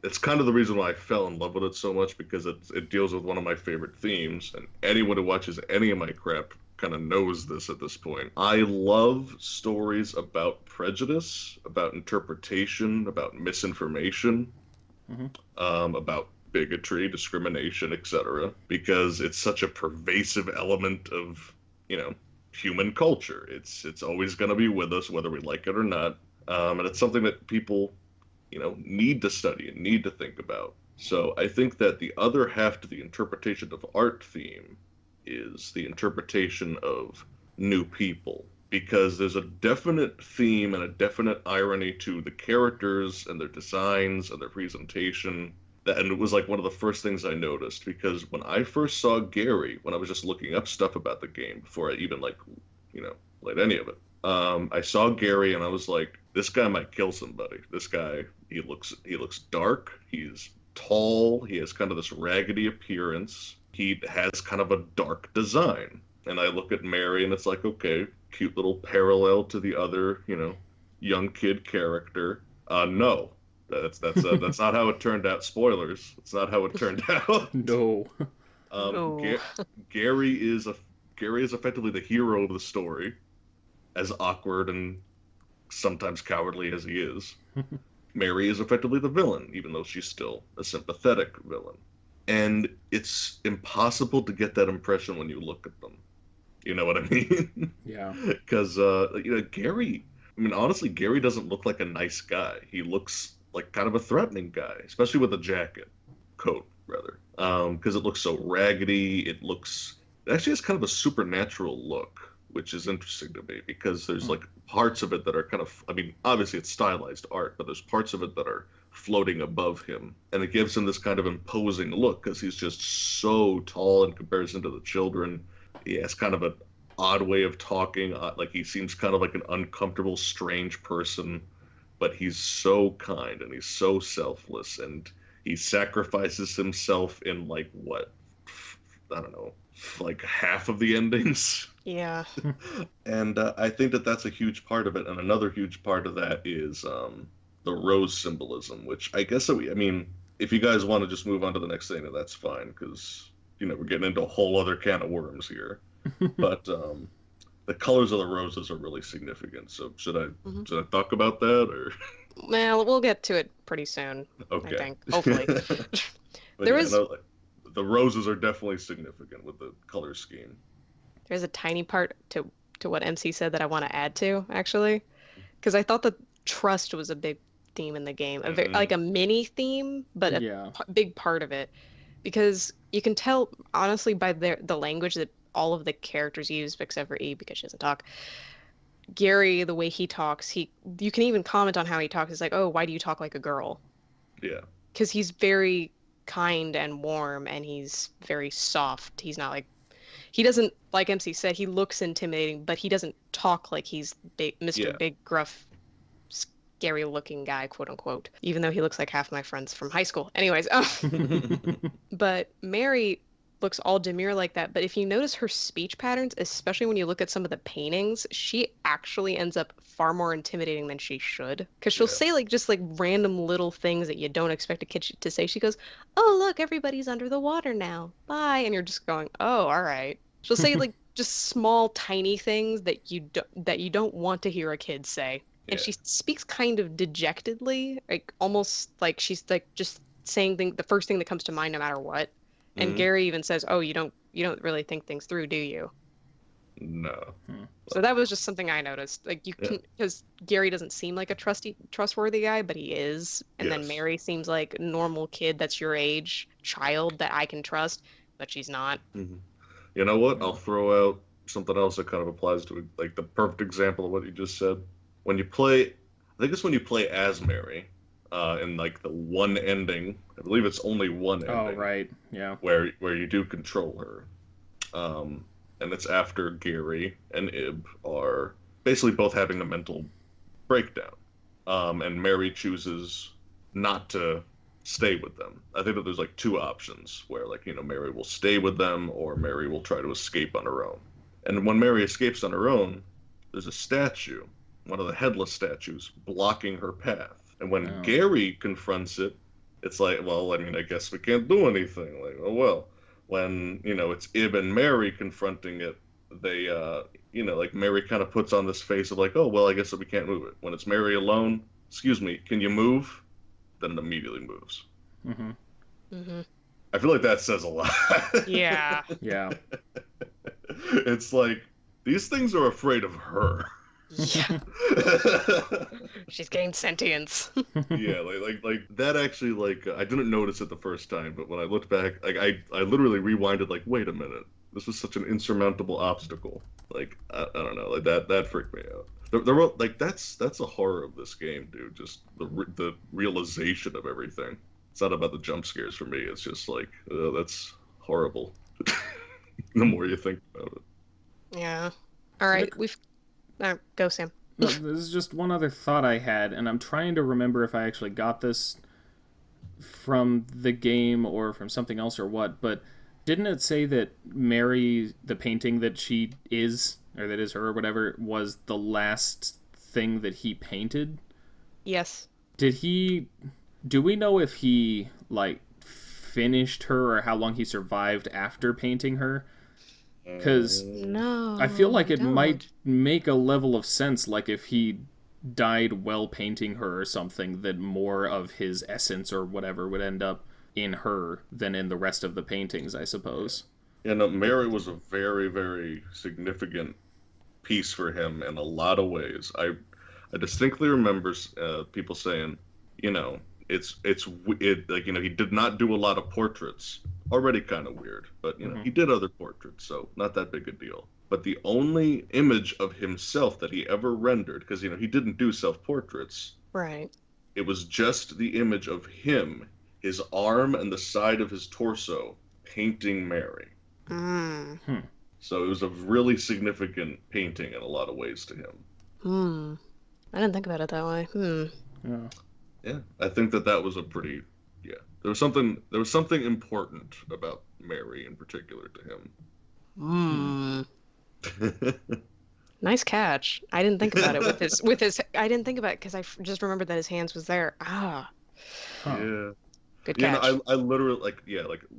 It's kind of the reason why I fell in love with it so much, because it deals with one of my favorite themes, and anyone who watches any of my crap kind of knows this at this point. I love stories about prejudice, about interpretation, about misinformation, about bigotry, discrimination, etc., because it's such a pervasive element of, you know, human culture. It's always going to be with us, whether we like it or not, and it's something that people, you know, need to study and need to think about. So I think that the other half to the interpretation of art theme is the interpretation of new people, because there's a definite theme and a definite irony to the characters and their designs and their presentation. And it was like one of the first things I noticed, because when I first saw Gary, when I was just looking up stuff about the game before I even, like, you know, played any of it, I saw Gary and I was like, this guy might kill somebody. This guy, he looks dark, he's tall, he has kind of this raggedy appearance, he has kind of a dark design. And I look at Mary and it's like, okay, cute little parallel to the other, you know, young kid character. No. That's not how it turned out. Spoilers. It's not how it turned out. No. No. Gary is effectively the hero of the story, as awkward and sometimes cowardly as he is. Mary is effectively the villain, even though she's still a sympathetic villain. And it's impossible to get that impression when you look at them. You know what I mean? Yeah. Because you know, Gary, I mean, honestly, Gary doesn't look like a nice guy. He looks like kind of a threatening guy, especially with a coat rather, because it looks so raggedy. It actually has kind of a supernatural look, which is interesting to me, because there's like parts of it that are kind of, I mean, obviously it's stylized art, but there's parts of it that are floating above him, and it gives him this kind of imposing look, because he's just so tall in comparison to the children. He has kind of an odd way of talking, like he seems kind of like an uncomfortable, strange person, but he's so kind and he's so selfless, and he sacrifices himself in, like, what, I don't know, like half of the endings. Yeah. And I think that that's a huge part of it. And another huge part of that is the rose symbolism, which I guess, I mean, if you guys want to just move on to the next thing, then that's fine, because, you know, we're getting into a whole other can of worms here. But the colors of the roses are really significant. So should I talk about that, or? Well, we'll get to it pretty soon. Okay. I think, hopefully. The roses are definitely significant with the color scheme. There's a tiny part to what MC said that I want to add to, actually, because I thought that trust was a big theme in the game, like a mini theme, but a big part of it, because you can tell honestly by the language that all of the characters used except for Eve because she doesn't talk. Gary, the way he talks, you can even comment on how he talks. It's like, oh, why do you talk like a girl? Yeah. Because he's very kind and warm, and he's very soft. He's not like, he doesn't, like MC said, he looks intimidating, but he doesn't talk like he's Mr. Big, gruff, scary looking guy, quote unquote, even though he looks like half my friends from high school. Anyways, but Mary looks all demure like that, but if you notice her speech patterns, especially when you look at some of the paintings, she actually ends up far more intimidating than she should, because she'll say like just like random little things that you don't expect a kid to say. She goes, oh look, everybody's under the water now, bye, and you're just going, oh, all right. She'll say like just small tiny things that you don't want to hear a kid say, and she speaks kind of dejectedly, like almost like she's like just saying the first thing that comes to mind no matter what. And Gary even says, "Oh, you don't really think things through, do you?" No. So that was just something I noticed. Like you can, because Gary doesn't seem like a trustworthy guy, but he is. And then Mary seems like a normal kid that's your age, child that I can trust, but she's not. You know what? I'll throw out something else that kind of applies to like the perfect example of what you just said. When you play, I think it's when you play as Mary. In like the one ending, I believe it's only one ending. Oh, right, yeah. Where you do control her, and it's after Gary and Ib are basically both having a mental breakdown, and Mary chooses not to stay with them. I think that there's like two options where like Mary will stay with them or Mary will try to escape on her own. And when Mary escapes on her own, there's a statue, one of the headless statues, blocking her path. And when Gary confronts it, it's like, well, I mean, I guess we can't do anything. Like, oh, well. When, it's Ib and Mary confronting it, they, like Mary kind of puts on this face of like, oh, well, I guess that we can't move it. When it's Mary alone, excuse me, can you move? Then it immediately moves. I feel like that says a lot. Yeah. Yeah. It's like, these things are afraid of her. Yeah. She's gained sentience. Yeah, like that actually, like, I didn't notice it the first time, but when I looked back, like, I literally rewinded, like, wait a minute, this was such an insurmountable obstacle. Like, I don't know, like, that freaked me out. There were, like, that's a horror of this game, dude, just the realization of everything. It's not about the jump scares for me, it's just like, that's horrible. The more you think about it. Yeah. All right, go, Sam. No, this is just one other thought I had, and I'm trying to remember if I actually got this from the game or from something else or what, but didn't it say that Mary, the painting that she is, or that is her or whatever, was the last thing that he painted? Yes. Do we know if he, like, finished her or how long he survived after painting her? Because no, I feel like it might make a level of sense, like if he died while painting her or something, that more of his essence or whatever would end up in her than in the rest of the paintings, I suppose. Yeah, no, Mary was a very, very significant piece for him in a lot of ways. I distinctly remember people saying, it's like, he did not do a lot of portraits. Already kind of weird, but he did other portraits, so not that big a deal. But the only image of himself that he ever rendered, because he didn't do self-portraits, right? It was just the image of him, his arm and the side of his torso painting Mary. So it was a really significant painting in a lot of ways to him. I didn't think about it that way. Yeah, I think that was a pretty. Yeah, there was something important about Mary in particular to him. Nice catch. I didn't think about it with his. I didn't think about it because I just remembered that his hands was there. Yeah. Good catch. I literally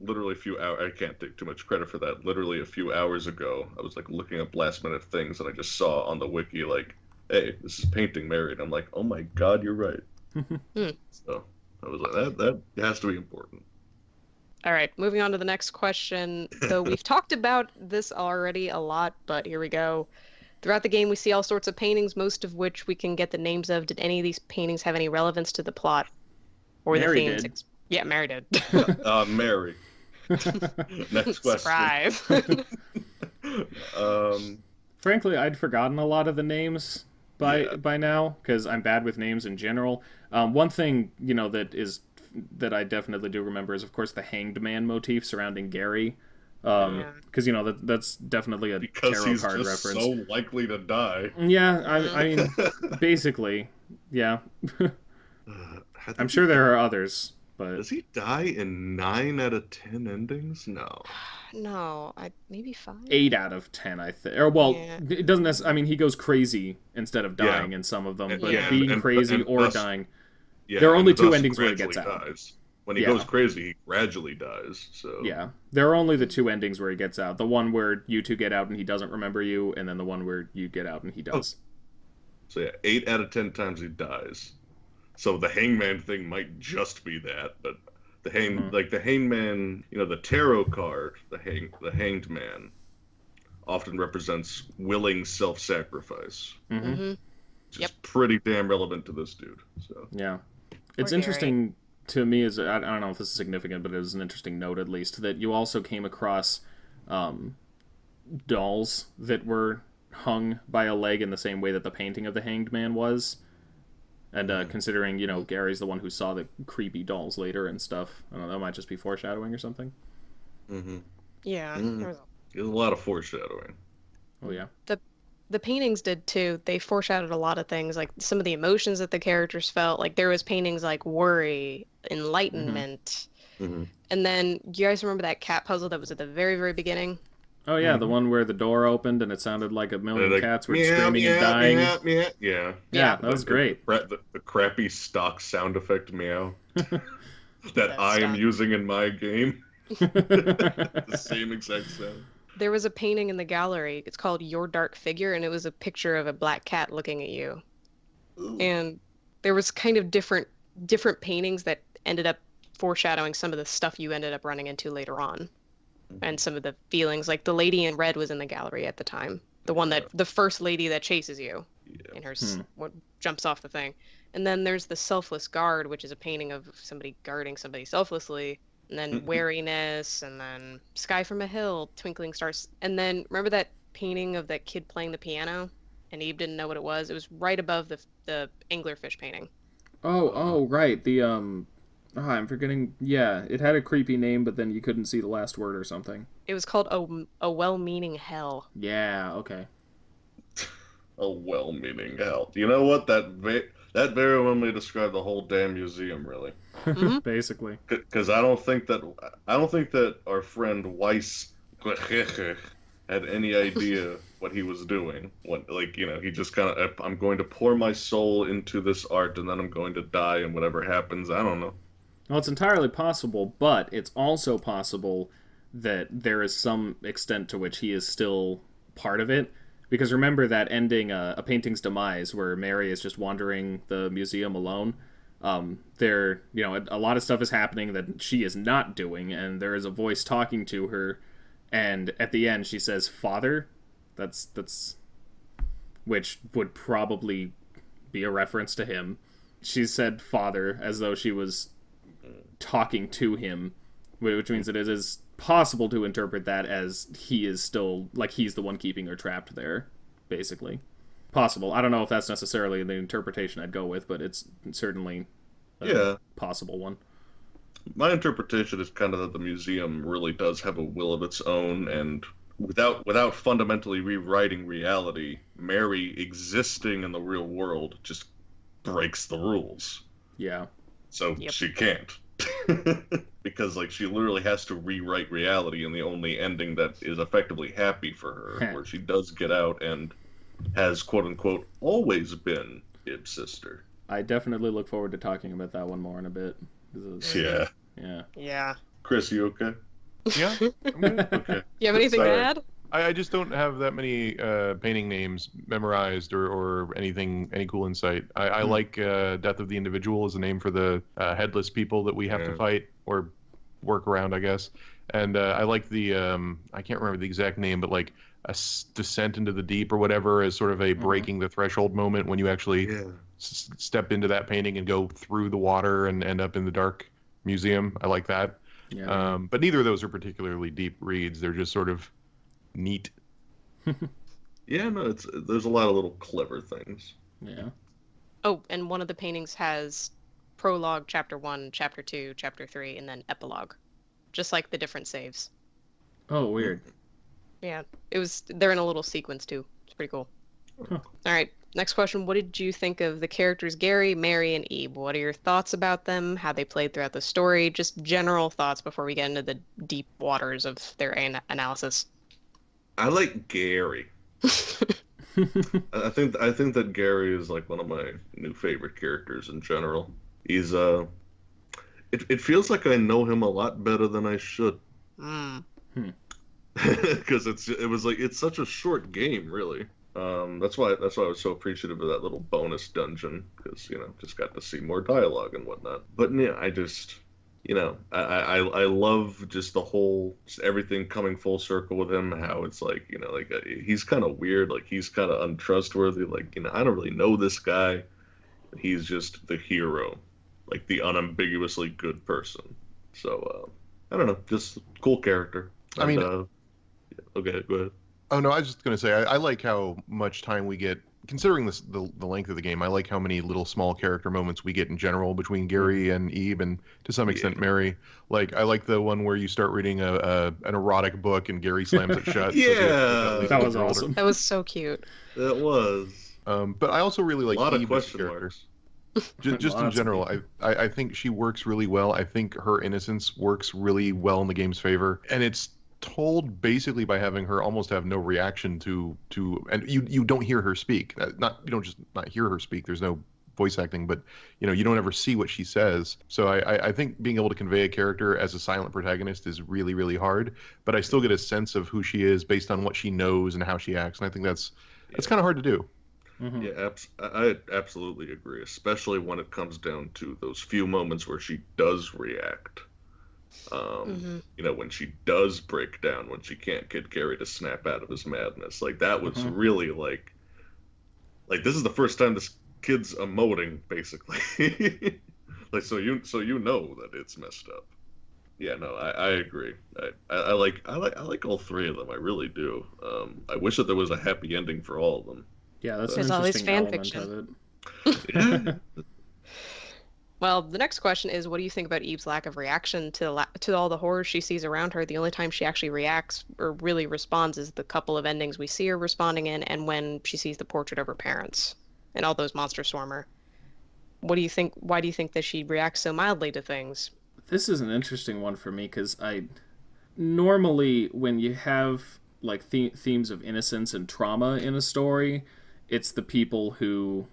literally a few hours. I can't take too much credit for that. Literally a few hours ago, I was like looking up last minute things, and I just saw on the wiki like, "Hey, this is painting Mary," and I'm like, "Oh my God, you're right." So I was like, that has to be important. All right, moving on to the next question. Though we've talked about this already a lot, but here we go. Throughout the game, we see all sorts of paintings, most of which we can get the names of. Did any of these paintings have any relevance to the plot or Mary the themes? did. Yeah, Mary did. Mary. Next question. Surprise. Frankly, I'd forgotten a lot of the names by now because I'm bad with names in general. One thing that I definitely do remember is, of course, the Hanged Man motif surrounding Gary. Because that's definitely a tarot he's card just reference. so likely to die. Yeah, I mean, basically, yeah. I'm sure there are others, but does he die in 9 out of 10 endings? No. No, maybe 5. 8 out of 10, I think. Or well, Yeah. it doesn't necessarily. I mean, he goes crazy instead of dying in some of them, but being crazy or dying. Yeah, there are only 2 endings where he gets out. Dies. When he goes crazy, he gradually dies. So yeah, there are only the 2 endings where he gets out. The one where you 2 get out and he doesn't remember you, and then the one where you get out and he does. So yeah, 8 out of 10 times he dies. So the Hangman thing might just be that, but the Hangman, the tarot card, the Hanged Man, often represents willing self-sacrifice. Mm-hmm. Which is pretty damn relevant to this dude. So yeah, it's interesting to me. I don't know if this is significant, but it was an interesting note at least that you also came across dolls that were hung by a leg in the same way that the painting of the Hanged Man was. And considering, Gary's the one who saw the creepy dolls later and stuff, I don't know, that might just be foreshadowing or something. Mm-hmm. Yeah. There's a lot of foreshadowing. Oh, yeah. The paintings did, too. They foreshadowed a lot of things, like some of the emotions that the characters felt. Like, there was paintings like worry, enlightenment. Mm-hmm. And then, do you guys remember that cat puzzle that was at the very, very beginning? Oh, yeah, the one where the door opened and it sounded like a million cats were screaming and dying. Yeah, that was great. The crappy stock sound effect meow that I am using in my game. The same exact sound. There was a painting in the gallery. It's called Your Dark Figure, and it was a picture of a black cat looking at you. Ooh. And there was kind of different paintings that ended up foreshadowing some of the stuff you ended up running into later on. And some of the feelings, like the lady in red was in the gallery at the time. The first lady that chases you in her, what jumps off the thing. And then there's the Selfless Guard, which is a painting of somebody guarding somebody selflessly. And then Wariness, and then Sky from a Hill, Twinkling Stars. And then remember that painting of that kid playing the piano? And Eve didn't know what it was. It was right above the anglerfish painting. Oh, right. I'm forgetting. Yeah, it had a creepy name, but then you couldn't see the last word or something. It was called A Well-Meaning Hell. Yeah, okay. A well-meaning hell. You know what? That very well may describe the whole damn museum, really. Mm-hmm. Basically. Because I don't think that our friend Weiss had any idea what he was doing. He just kind of, I'm going to pour my soul into this art, and then I'm going to die, and whatever happens, I don't know. Well, it's entirely possible, but it's also possible that there is some extent to which he is still part of it. Because remember that ending, A Painting's Demise, where Mary is just wandering the museum alone. A lot of stuff is happening that she is not doing, and there is a voice talking to her, and at the end she says, "Father?" That's which would probably be a reference to him. She said "father" as though she was talking to him, which means that it is possible to interpret that as he is still, he's the one keeping her trapped there, basically. Possible. I don't know if that's necessarily the interpretation I'd go with, but it's certainly a possible one. My interpretation is kind of that the museum really does have a will of its own, and without fundamentally rewriting reality, Mary existing in the real world just breaks the rules. Yeah. So she can't. Because she literally has to rewrite reality, and the only ending that is effectively happy for her, where she does get out and has quote unquote always been Ib's sister. I definitely look forward to talking about that one more in a bit. Yeah. Chris, you okay? Yeah, I'm good. Okay. You have anything to add? I just don't have that many painting names memorized or any cool insight. I like Death of the Individual as a name for the headless people that we have to fight or work around, I guess. And I like the, I can't remember the exact name, but a descent into the deep or whatever as sort of a breaking the threshold moment when you actually step into that painting and go through the water and end up in the dark museum. I like that. Yeah. But neither of those are particularly deep reads. They're just sort of neat Yeah, no, there's a lot of little clever things. Yeah. Oh, and one of the paintings has prologue, chapter 1, chapter 2, chapter 3, and then epilogue. Just like the different saves. Oh, weird. Yeah, they're in a little sequence too. It's pretty cool. Huh. All right, next question. What did you think of the characters Gary, Mary, and Ebe? What are your thoughts about them? How they played throughout the story? Just general thoughts before we get into the deep waters of their analysis. I like Gary. I think that Gary is like one of my new favorite characters in general. He's it feels like I know him a lot better than I should. Because it's such a short game, really. That's why I was so appreciative of that little bonus dungeon, because just got to see more dialogue and whatnot. But yeah, I just I love just the whole everything coming full circle with him. How it's like he's kind of weird, like he's kind of untrustworthy. Like I don't really know this guy. He's just the hero, like the unambiguously good person. So I don't know, just cool character. I mean, okay, go ahead. Oh no, I was just gonna say I like how much time we get, considering the length of the game. I like how many little small character moments we get in general between Gary and Ebe, and to some extent Mary. Like I like the one where you start reading an erotic book and Gary slams it shut. Yeah, that was awesome. That was so cute. That was. But I also really like a lot Ebe of question as a character. marks. Just in general, I think she works really well. I think her innocence works really well in the game's favor, and it's told basically by having her almost have no reaction to and you don't hear her speak. You don't just not hear her speak. There's no voice acting, but you don't ever see what she says. So I think being able to convey a character as a silent protagonist is really, really hard, but I still get a sense of who she is based on what she knows and how she acts, and I think that's kind of hard to do. Mm-hmm. Yeah, I absolutely agree, especially when it comes down to those few moments where she does react. When she does break down, when she can't get Gary to snap out of his madness. Like, that was really, like, this is the first time this kid's emoting, basically. Like, so you know that it's messed up. Yeah, no, I agree. I like all three of them. I really do. I wish that there was a happy ending for all of them. Yeah, that's There's an always interesting fan element fiction. of it. Yeah. Well, the next question is, what do you think about Eve's lack of reaction to all the horrors she sees around her? The only time she actually reacts or really responds is the couple of endings we see her responding in, and when she sees the portrait of her parents and all those monsters swarm her. What do you think? Why do you think that she reacts so mildly to things? This is an interesting one for me, because normally when you have like themes of innocence and trauma in a story, it's the people who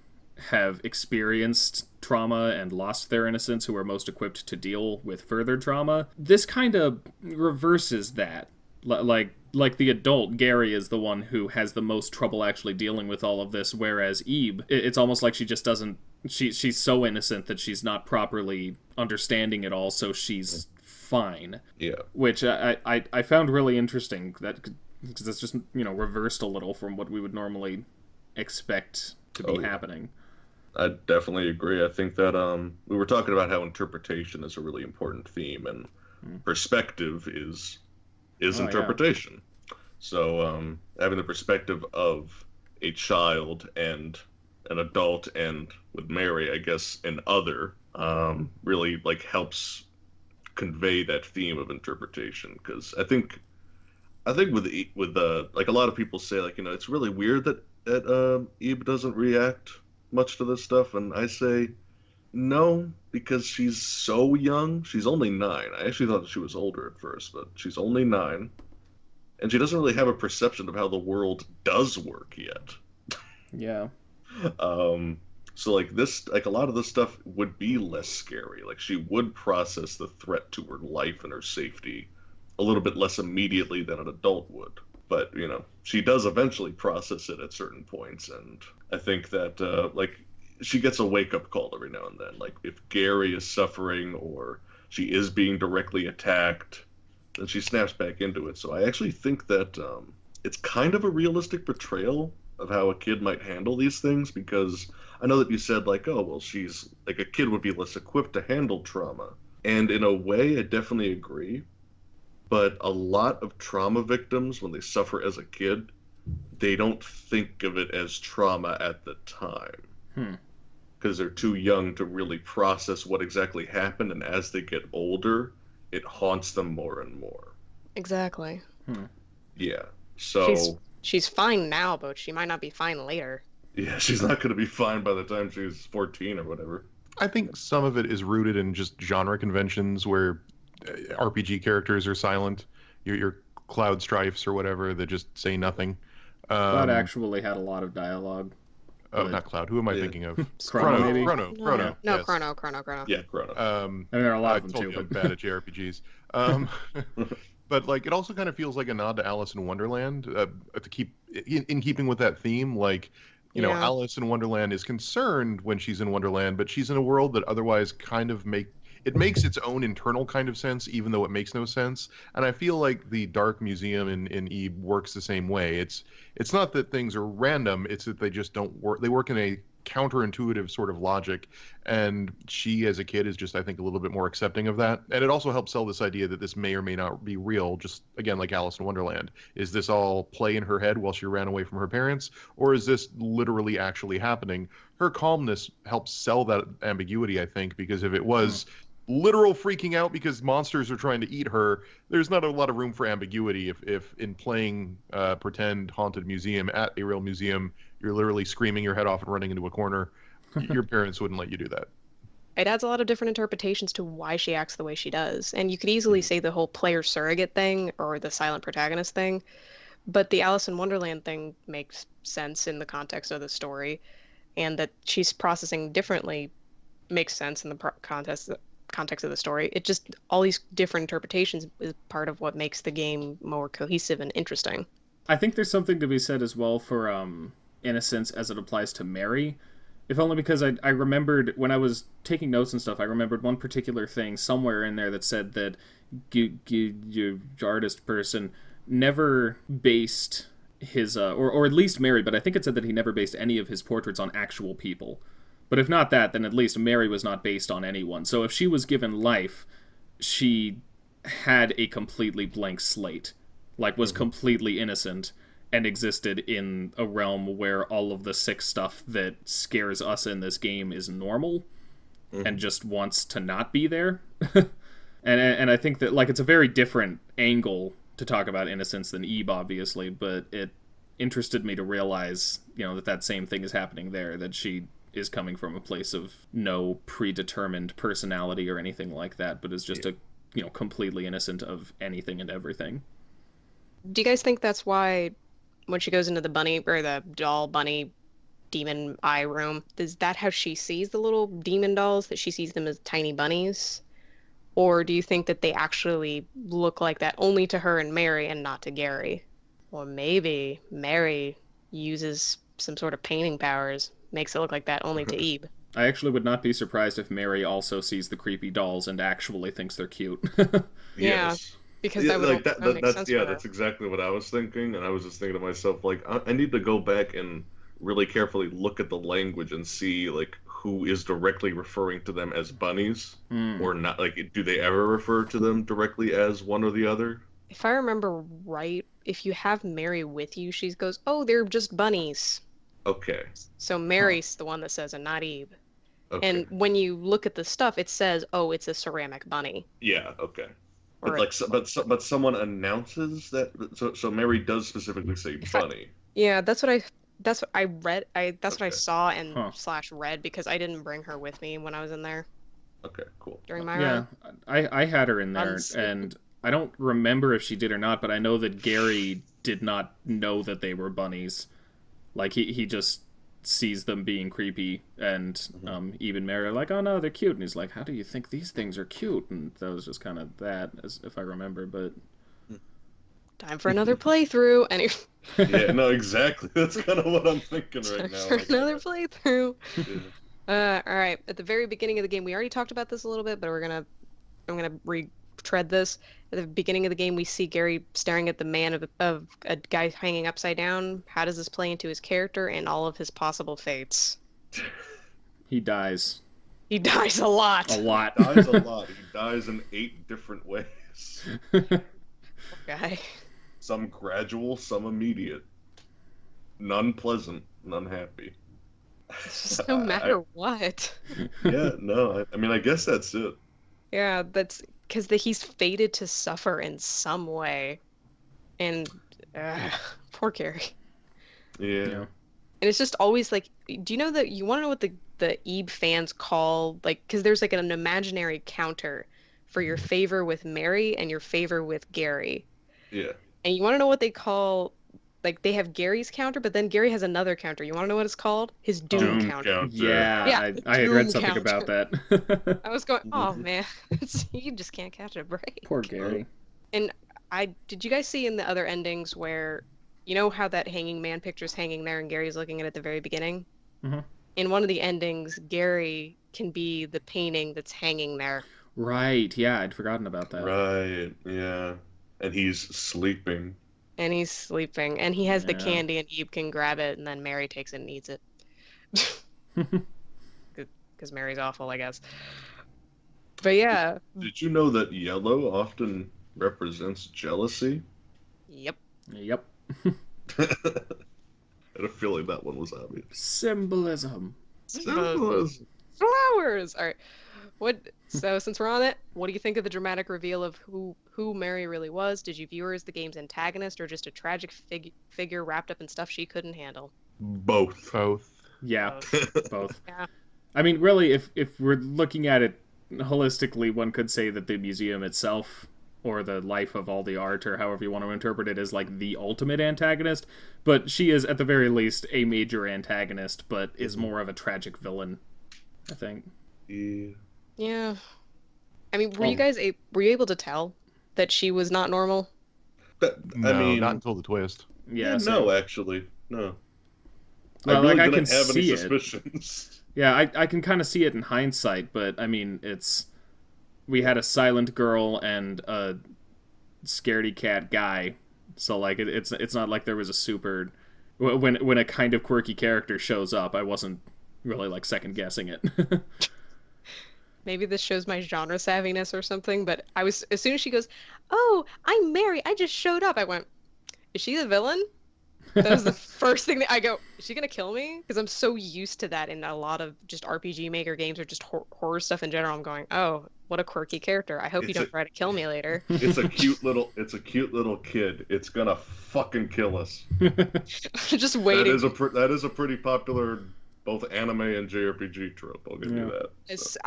have experienced trauma and lost their innocence who are most equipped to deal with further trauma. This kind of reverses that. Like the adult, Gary is the one who has the most trouble actually dealing with all of this, whereas Ebe, it's almost like she just doesn't... She's so innocent that she's not properly understanding it all, so she's fine. Yeah. Which I found really interesting, because it's just, reversed a little from what we would normally expect to be happening. I definitely agree. I think that we were talking about how interpretation is a really important theme, and perspective is interpretation. Yeah. So having the perspective of a child and an adult, and with Mary, I guess, an other, really like helps convey that theme of interpretation. Because I think with like a lot of people say, like, it's really weird that Ebe doesn't react much to this stuff, and I say no, because she's so young. She's only 9. I actually thought she was older at first, but she's only 9, and she doesn't really have a perception of how the world does work yet. Yeah. So like this, like a lot of this stuff would be less scary. Like she would process the threat to her life and her safety a little bit less immediately than an adult would. But, she does eventually process it at certain points, and I think that, like, she gets a wake-up call every now and then. Like, if Gary is suffering or she is being directly attacked, then she snaps back into it. So I actually think that it's kind of a realistic portrayal of how a kid might handle these things, because I know that you said, like, oh, well, she's, like, a kid would be less equipped to handle trauma. And in a way, I definitely agree. But a lot of trauma victims, when they suffer as a kid, they don't think of it as trauma at the time. Hmm. Because they're too young to really process what exactly happened, and as they get older, it haunts them more and more. Exactly. Yeah. So she's fine now, but she might not be fine later. yeah, she's not going to be fine by the time she's 14 or whatever. I think some of it is rooted in just genre conventions where RPG characters are silent. Your Cloud Strifes or whatever that just say nothing. Cloud actually had a lot of dialogue. Oh, not Cloud. Who am I thinking of? Chrono, maybe? Chrono. No, Yes. Chrono. Yeah, Chrono. And there are a lot I of them told too. you I'm bad at JRPGs. But like, it also kind of feels like a nod to Alice in Wonderland, to keep in keeping with that theme. Like, you know, Yeah. Alice in Wonderland is concerned when she's in Wonderland, but she's in a world that otherwise kind of makes its own internal kind of sense, even though it makes no sense. And I feel like the Dark Museum in Eve works the same way. It's not that things are random; it's that they just don't work. They work in a counterintuitive sort of logic, and she as a kid is just, I think, a little bit more accepting of that. And it also helps sell this idea that this may or may not be real, just again like Alice in Wonderland. Is this all play in her head while she ran away from her parents, or is this literally actually happening? Her calmness helps sell that ambiguity, I think, because if it was literal freaking out because monsters are trying to eat her, there's not a lot of room for ambiguity if in playing pretend haunted museum at a real museum, you're literally screaming your head off and running into a corner. Your parents wouldn't let you do that. It adds a lot of different interpretations to why she acts the way she does. And you could easily say the whole player surrogate thing or the silent protagonist thing, but the Alice in Wonderland thing makes sense in the context of the story, and that she's processing differently makes sense in the context of the story. It just, all these different interpretations is part of what makes the game more cohesive and interesting. I think there's something to be said as well for innocence as it applies to Mary. If only because I remembered when I was taking notes and stuff, I remembered one particular thing somewhere in there that said that your artist person never based his, or at least Mary, but I think it said that he never based any of his portraits on actual people. But if not that, then at least Mary was not based on anyone. So if she was given life, she had a completely blank slate, like was completely innocent, and existed in a realm where all of the sick stuff that scares us in this game is normal, and just wants to not be there. and I think that, like, it's a very different angle to talk about innocence than Ebe, obviously, but it interested me to realize, you know, that same thing is happening there, that she is coming from a place of no predetermined personality or anything like that, but is just a, you know, completely innocent of anything and everything. Do you guys think that's why when she goes into the bunny or the doll bunny demon eye room, is that how she sees the little demon dolls, that she sees them as tiny bunnies? Or do you think that they actually look like that only to her and Mary and not to Gary? Or maybe Mary uses some sort of painting powers, makes it look like that only to Ebe. I actually would not be surprised if Mary also sees the creepy dolls and actually thinks they're cute. Yes. Because that would make sense for her. That's exactly what I was thinking, and I was just thinking to myself, like, I need to go back and really carefully look at the language and see, like, who is directly referring to them as bunnies, or not. Like, do they ever refer to them directly as one or the other? If I remember right, if you have Mary with you, she goes, "Oh, they're just bunnies." Okay. So Mary's the one that says, and not Ebe. Okay. And when you look at the stuff, it says, "Oh, it's a ceramic bunny." Yeah. Okay. Or But but someone announces that. So Mary does specifically say bunny. Yeah, that's what I read. That's what I Okay. saw and / read, because I didn't bring her with me when I was in there Okay. Cool. during my Yeah, run. I had her in there, Honestly. and I don't remember if she did or not, but I know that Gary did not know that they were bunnies. Like, he just sees them being creepy, and even Mary are like, "Oh no, they're cute," and he's like, "How do you think these things are cute?" And that was just kind of that, as if I remember. But Time for another playthrough. Anyway, Yeah. No. Exactly. That's kind of what I'm thinking right time now. for Like, another playthrough. yeah. All right. At the very beginning of the game, we already talked about this a little bit, but I'm gonna retread this. At the beginning of the game, we see Gary staring at the man of a guy hanging upside down. How does this play into his character and all of his possible fates? he dies He dies a lot. a lot. He dies a lot. He dies in 8 different ways. Guy. Some gradual, some immediate. none pleasant, none happy. It's just no matter what. Yeah, no, I mean, I guess that's it. Yeah, that's because he's fated to suffer in some way. And poor Gary. Yeah. And it's just always like, do you know that you want to know what the Ebe fans call, like, because there's like an imaginary counter for your favor with Mary and your favor with Gary. Yeah. And you want to know what they call, like, they have Gary's counter, but then Gary has another counter. You want to know what it's called? His Doom counter. Yeah, I had read something about that. I was going, oh man, you just can't catch a break. Poor Gary. And did you guys see in the other endings where, you know how that hanging man picture's hanging there and Gary's looking at it at the very beginning? Mm-hmm. In one of the endings, Gary can be the painting that's hanging there. Right, yeah, I'd forgotten about that. Right, yeah. And he's sleeping. And he's sleeping. And he has the candy and Ebe can grab it and then Mary takes it and eats it. Because Mary's awful, I guess. But yeah. Did you know that yellow often represents jealousy? Yep. Yep. I had a feeling that one was obvious. Symbolism. Symbolism. Flowers! Alright. So since we're on it, what do you think of the dramatic reveal of who Mary really was? Did you view her as the game's antagonist or just a tragic figure wrapped up in stuff she couldn't handle? Both. Yeah, both. Yeah. I mean, really, if we're looking at it holistically, one could say that the museum itself, or the life of all the art, or however you want to interpret it, is like the ultimate antagonist. But she is, at the very least, a major antagonist, but is more of a tragic villain, I think. Yeah. I mean, were you able to tell that she was not normal? No, I mean, not until the twist. Yeah, no, actually, no. Well, I really like, I didn't can have any see it. suspicions. Yeah, I can kind of see it in hindsight, but I mean, we had a silent girl and a scaredy cat guy, so like it's not like there was a super when a kind of quirky character shows up, I wasn't really like second guessing it. Maybe this shows my genre savviness or something, but as soon as she goes, "Oh, I'm Mary, I just showed up," I went, "Is she the villain?" That was the first thing that I go, "Is she gonna kill me?" Because I'm so used to that in a lot of just RPG Maker games or just horror stuff in general. I'm going, "Oh, what a quirky character. I hope you don't try to kill me later." It's a cute little kid. It's gonna fucking kill us. Just waiting. That is a pretty popular both anime and JRPG trope. I'll give you that. So.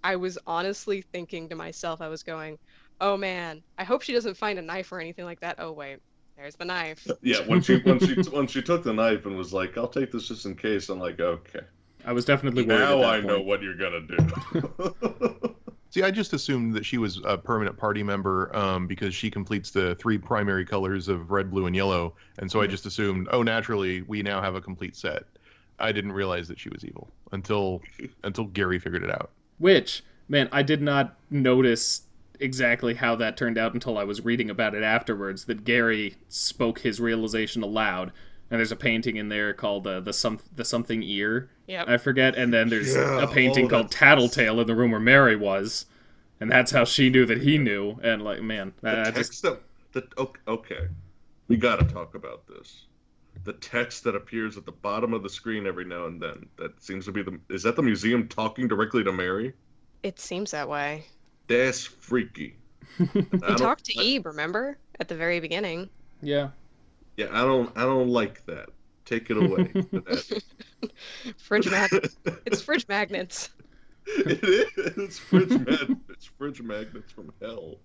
I was honestly thinking to myself, I was going, "Oh man, I hope she doesn't find a knife or anything like that." Oh wait. There's the knife. Yeah, when she took the knife and was like, "I'll take this just in case," I'm like, "Okay." I was definitely worried. Now I know what you're gonna do. See, I just assumed that she was a permanent party member because she completes the 3 primary colors of red, blue, and yellow, and so I just assumed, oh, naturally, we now have a complete set. I didn't realize that she was evil until Gary figured it out. Which, man, I did not notice exactly how that turned out until I was reading about it afterwards, that Gary spoke his realization aloud, and there's a painting in there called the something ear. Yep. I forget, and then there's a painting called Tattletale in the room where Mary was, and that's how she knew that he knew, and like, man, okay, we gotta talk about this. The text that appears at the bottom of the screen every now and then, that seems to be is that the museum talking directly to Mary? It seems that way. That's freaky. He talked to Eve, remember? At the very beginning. Yeah. Yeah, I don't like that. Take it away. Fridge magnets. It's fridge magnets. It is. It's fridge magnets from hell.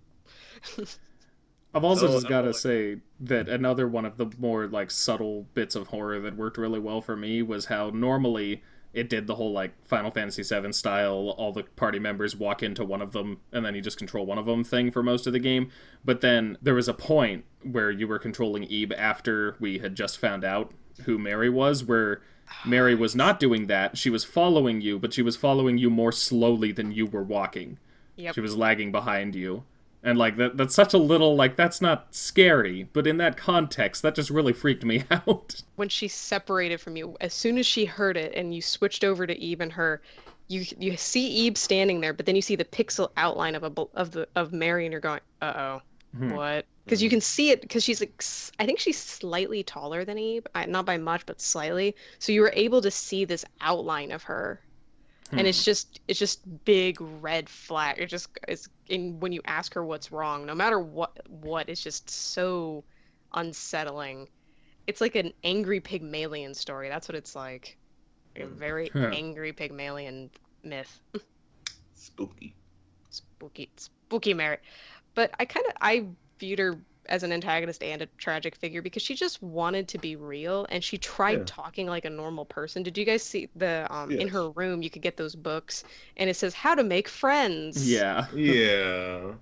I've also just got to say that another one of the more like subtle bits of horror that worked really well for me was how normally it did the whole like Final Fantasy VII style, all the party members walk into one of them and then you just control one of them thing for most of the game. But then there was a point where you were controlling Ebe after we had just found out who Mary was, where Mary was not doing that. She was following you, but she was following you more slowly than you were walking. Yep. She was lagging behind you. And like that's such a little, like, that's not scary, but in that context, that just really freaked me out. When she separated from you, as soon as she heard it and you switched over to Eve and her, you see Eve standing there, but then you see the pixel outline of Mary and you're going, uh-oh. What? Because you can see it because she's like I think she's slightly taller than Eve, not by much, but slightly. So you were able to see this outline of her, and it's just big red flag. It's in when you ask her what's wrong, no matter what, it's just so unsettling. It's like an angry Pygmalion story. That's what it's like. A very angry Pygmalion myth. Spooky. Spooky Mary. But I viewed her as an antagonist and a tragic figure because she just wanted to be real and she tried talking like a normal person. Did you guys see the in her room you could get those books and it says how to make friends? Yeah. Yeah.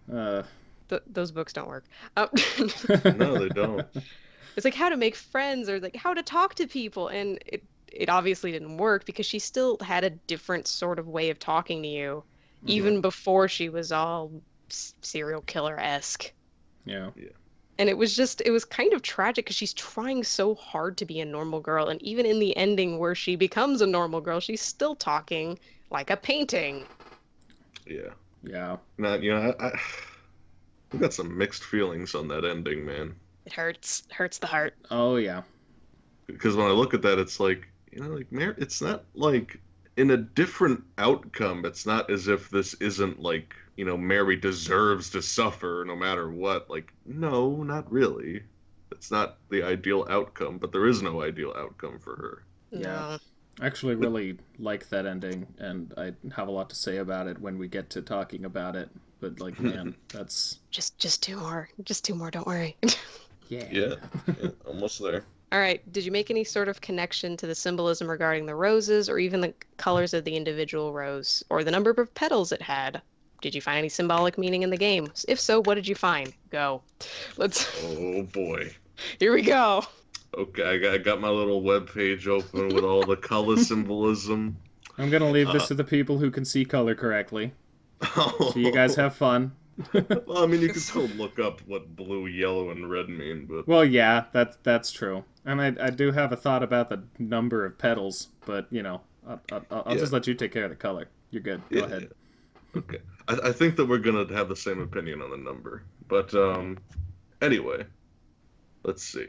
Those books don't work. No, they don't. It's like how to make friends or like how to talk to people, and it obviously didn't work because she still had a different sort of way of talking to you even before she was all serial killer-esque. Yeah. And it was kind of tragic because she's trying so hard to be a normal girl, and even in the ending where she becomes a normal girl, she's still talking like a painting. Yeah. Now, I've got some mixed feelings on that ending, man. It hurts the heart. Oh yeah. Because when I look at that, it's like, Mary, it's not like in a different outcome. It's not as if this isn't like, Mary deserves to suffer no matter what. Like, no, not really. It's not the ideal outcome, but there is no ideal outcome for her. No. I actually really like that ending, and I have a lot to say about it when we get to talking about it. But like, man, that's just two more. Just two more, don't worry. Yeah, almost there. All right, did you make any sort of connection to the symbolism regarding the roses or even the colors of the individual rose or the number of petals it had? Did you find any symbolic meaning in the game? If so, what did you find? Go. Oh boy. Here we go. Okay, I got my little web page open with all the color symbolism. I'm gonna leave this to the people who can see color correctly. So you guys have fun. Well, I mean, you can still look up what blue, yellow, and red mean, but... Well, yeah, that's true. And I do have a thought about the number of petals, but, I'll just let you take care of the color. You're good. Go ahead. Yeah. Okay. I think that we're going to have the same opinion on the number. But, anyway, let's see.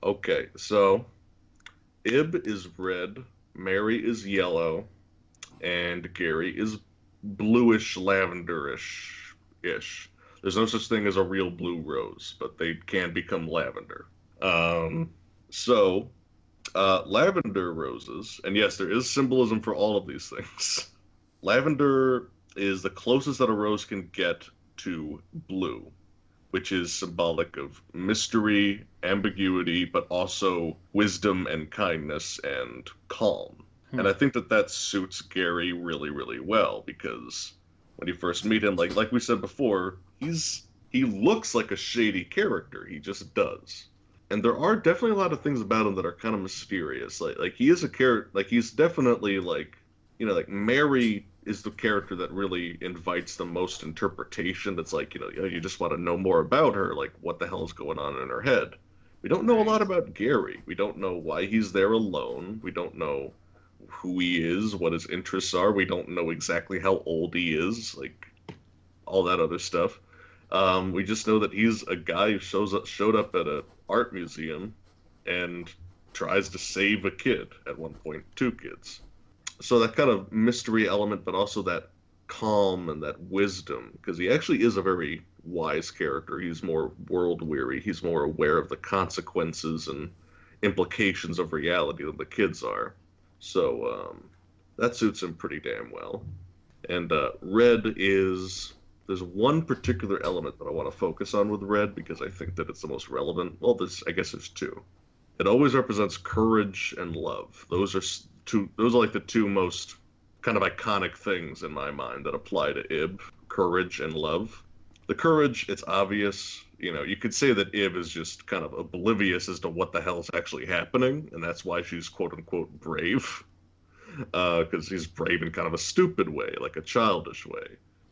Okay, so Ib is red, Mary is yellow, and Gary is bluish, lavenderish. There's no such thing as a real blue rose, but they can become lavender. Lavender roses, and yes, there is symbolism for all of these things. Lavender is the closest that a rose can get to blue, which is symbolic of mystery, ambiguity, but also wisdom and kindness and calm. And I think that suits Gary really, really well because when you first meet him, like we said before, he looks like a shady character. He just does. And there are definitely a lot of things about him that are kind of mysterious. Like he is a character, like he's definitely like Mary is the character that really invites the most interpretation. That's like, you just want to know more about her. Like what the hell is going on in her head? We don't know a lot about Gary. We don't know why he's there alone. We don't know who he is, what his interests are. We don't know exactly how old he is, like all that other stuff. We just know that he's a guy who showed up at an art museum and tries to save a kid at one point, 2 kids. So that kind of mystery element, but also that calm and that wisdom, because he actually is a very wise character. He's more world-weary. He's more aware of the consequences and implications of reality than the kids are. So that suits him pretty damn well. And red is... There's one particular element that I want to focus on with red because I think that it's the most relevant. Well, I guess there's 2. It always represents courage and love. Those are like the 2 most kind of iconic things in my mind that apply to Ib, courage and love. The courage, it's obvious. You could say that Ib is just kind of oblivious as to what the hell is actually happening, and that's why she's quote-unquote brave. Because she's brave in kind of a stupid way, like a childish way.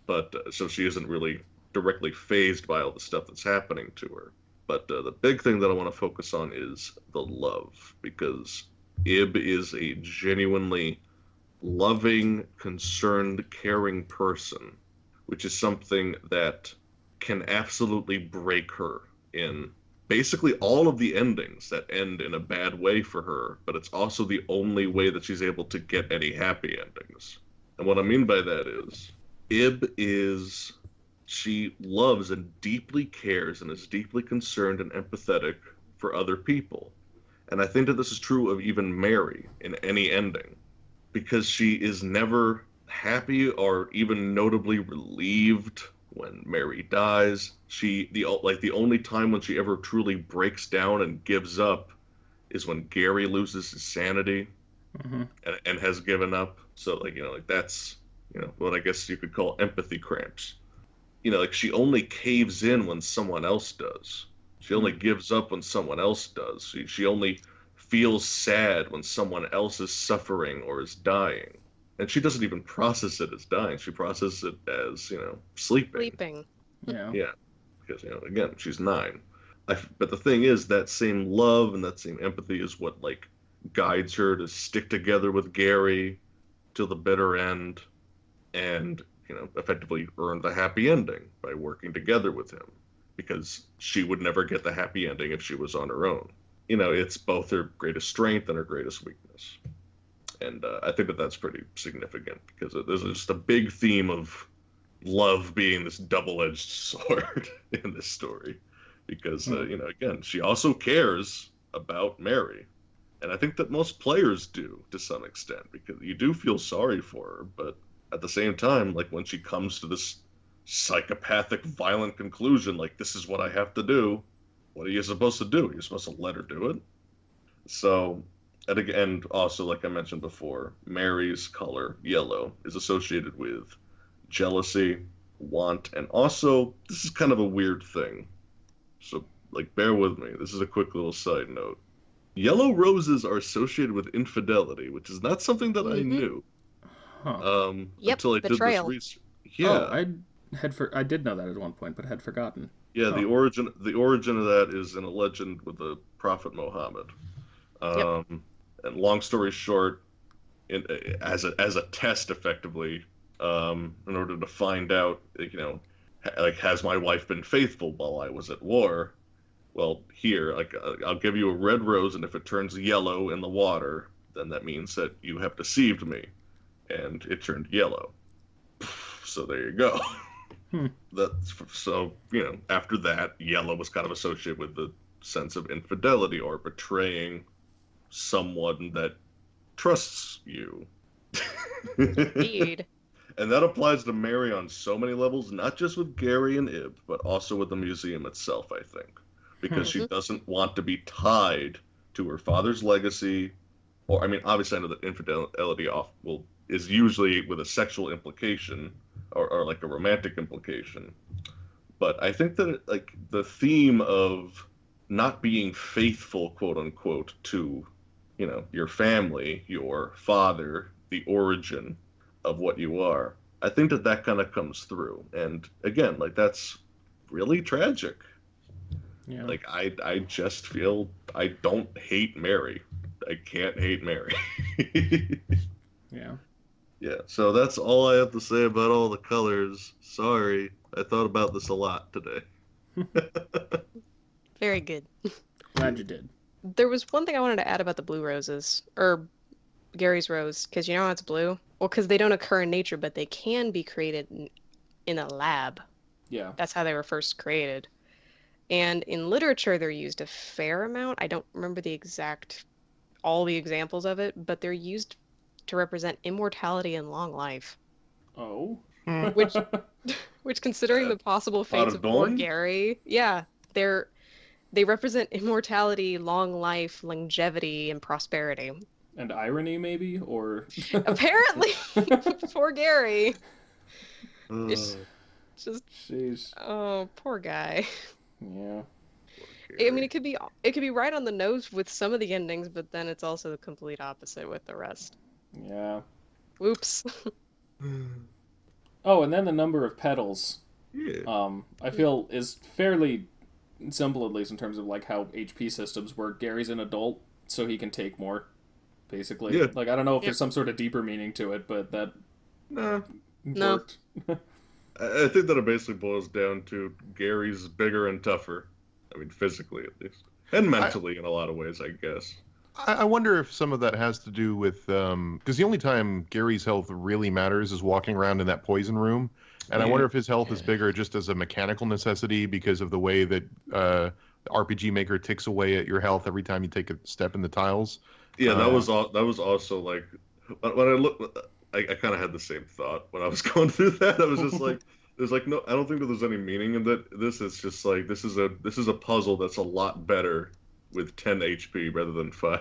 But so she isn't really directly fazed by all the stuff that's happening to her. But the big thing that I want to focus on is the love, because Ib is a genuinely loving, concerned, caring person, which is something that can absolutely break her in basically all of the endings that end in a bad way for her, but it's also the only way that she's able to get any happy endings. And what I mean by that is, she loves and deeply cares and is deeply concerned and empathetic for other people. And I think that this is true of even Mary in any ending, because she is never happy or even notably relieved when Mary dies. The only time when she ever truly breaks down and gives up is when Gary loses his sanity and has given up. So that's what I guess you could call empathy cramps. She only caves in when someone else does. She only gives up when someone else does. She only feels sad when someone else is suffering or is dying. And she doesn't even process it as dying. She processes it as, sleeping. Sleeping. Yeah. Yeah. Because, again, she's 9. But the thing is, that same love and that same empathy is what, guides her to stick together with Gary till the bitter end and, effectively earn the happy ending by working together with him. Because she would never get the happy ending if she was on her own. It's both her greatest strength and her greatest weakness. And I think that's pretty significant because there's just a big theme of love being this double-edged sword in this story. Because, again, she also cares about Mary. And I think that most players do to some extent because you do feel sorry for her. But at the same time, when she comes to this psychopathic, violent conclusion, this is what I have to do, what are you supposed to do? You're supposed to let her do it? So... And also, like I mentioned before, Mary's color, yellow, is associated with jealousy, want, and also, this is kind of a weird thing. So, bear with me. This is a quick little side note. Yellow roses are associated with infidelity, which is not something that I knew. Huh. Until I betrayal. did this research. Yeah. Oh, I did know that at one point, but had forgotten. Yeah, the origin of that is in a legend with the Prophet Muhammad. And long story short, as a test, effectively, in order to find out, has my wife been faithful while I was at war? Well, here, I'll give you a red rose, and if it turns yellow in the water, then that means that you have deceived me, and it turned yellow. So there you go. After that, yellow was kind of associated with the sense of infidelity or betraying someone that trusts you. Indeed. And that applies to Mary on so many levels, not just with Gary and Ib, but also with the museum itself, I think. Because she doesn't want to be tied to her father's legacy. Or, obviously I know that infidelity is usually with a sexual implication or a romantic implication. But I think that the theme of not being faithful, quote unquote, to your family, your father, the origin of what you are. I think that kind of comes through. And again, that's really tragic. Yeah. I just feel I don't hate Mary. I can't hate Mary. Yeah. Yeah, so that's all I have to say about all the colors. Sorry, I thought about this a lot today. Very good. Glad you did. There was one thing I wanted to add about the blue roses, or Gary's rose, because you know how it's blue? Well, because they don't occur in nature, but they can be created in a lab. Yeah. That's how they were first created. And in literature, they're used a fair amount. I don't remember all the examples of it, but they're used to represent immortality and long life. Oh. Which considering the possible fates of poor Gary, yeah, they represent immortality, long life, longevity, and prosperity. And irony, maybe? Or... Apparently, poor Gary. It's just... Jeez. Oh, poor guy. Yeah. It could be right on the nose with some of the endings, but then it's also the complete opposite with the rest. Yeah. Whoops. Oh, and then the number of petals. Yeah. I feel is fairly simple, at least in terms of how HP systems work. Gary's an adult, so he can take more, basically. Yeah. I don't know if there's some sort of deeper meaning to it, but that No. worked. I think that it basically boils down to Gary's bigger and tougher. I mean, physically at least, and mentally in a lot of ways, I guess. I wonder if some of that has to do with because the only time Gary's health really matters is walking around in that poison room, and I wonder if his health is bigger just as a mechanical necessity because of the way that the RPG Maker ticks away at your health every time you take a step in the tiles. Yeah, that was all. That was also like when I look. I kind of had the same thought when I was going through that. I was just like, "There's like no. I don't think that there's any meaning in that. This is just like this is a puzzle that's a lot better with 10 HP rather than 5."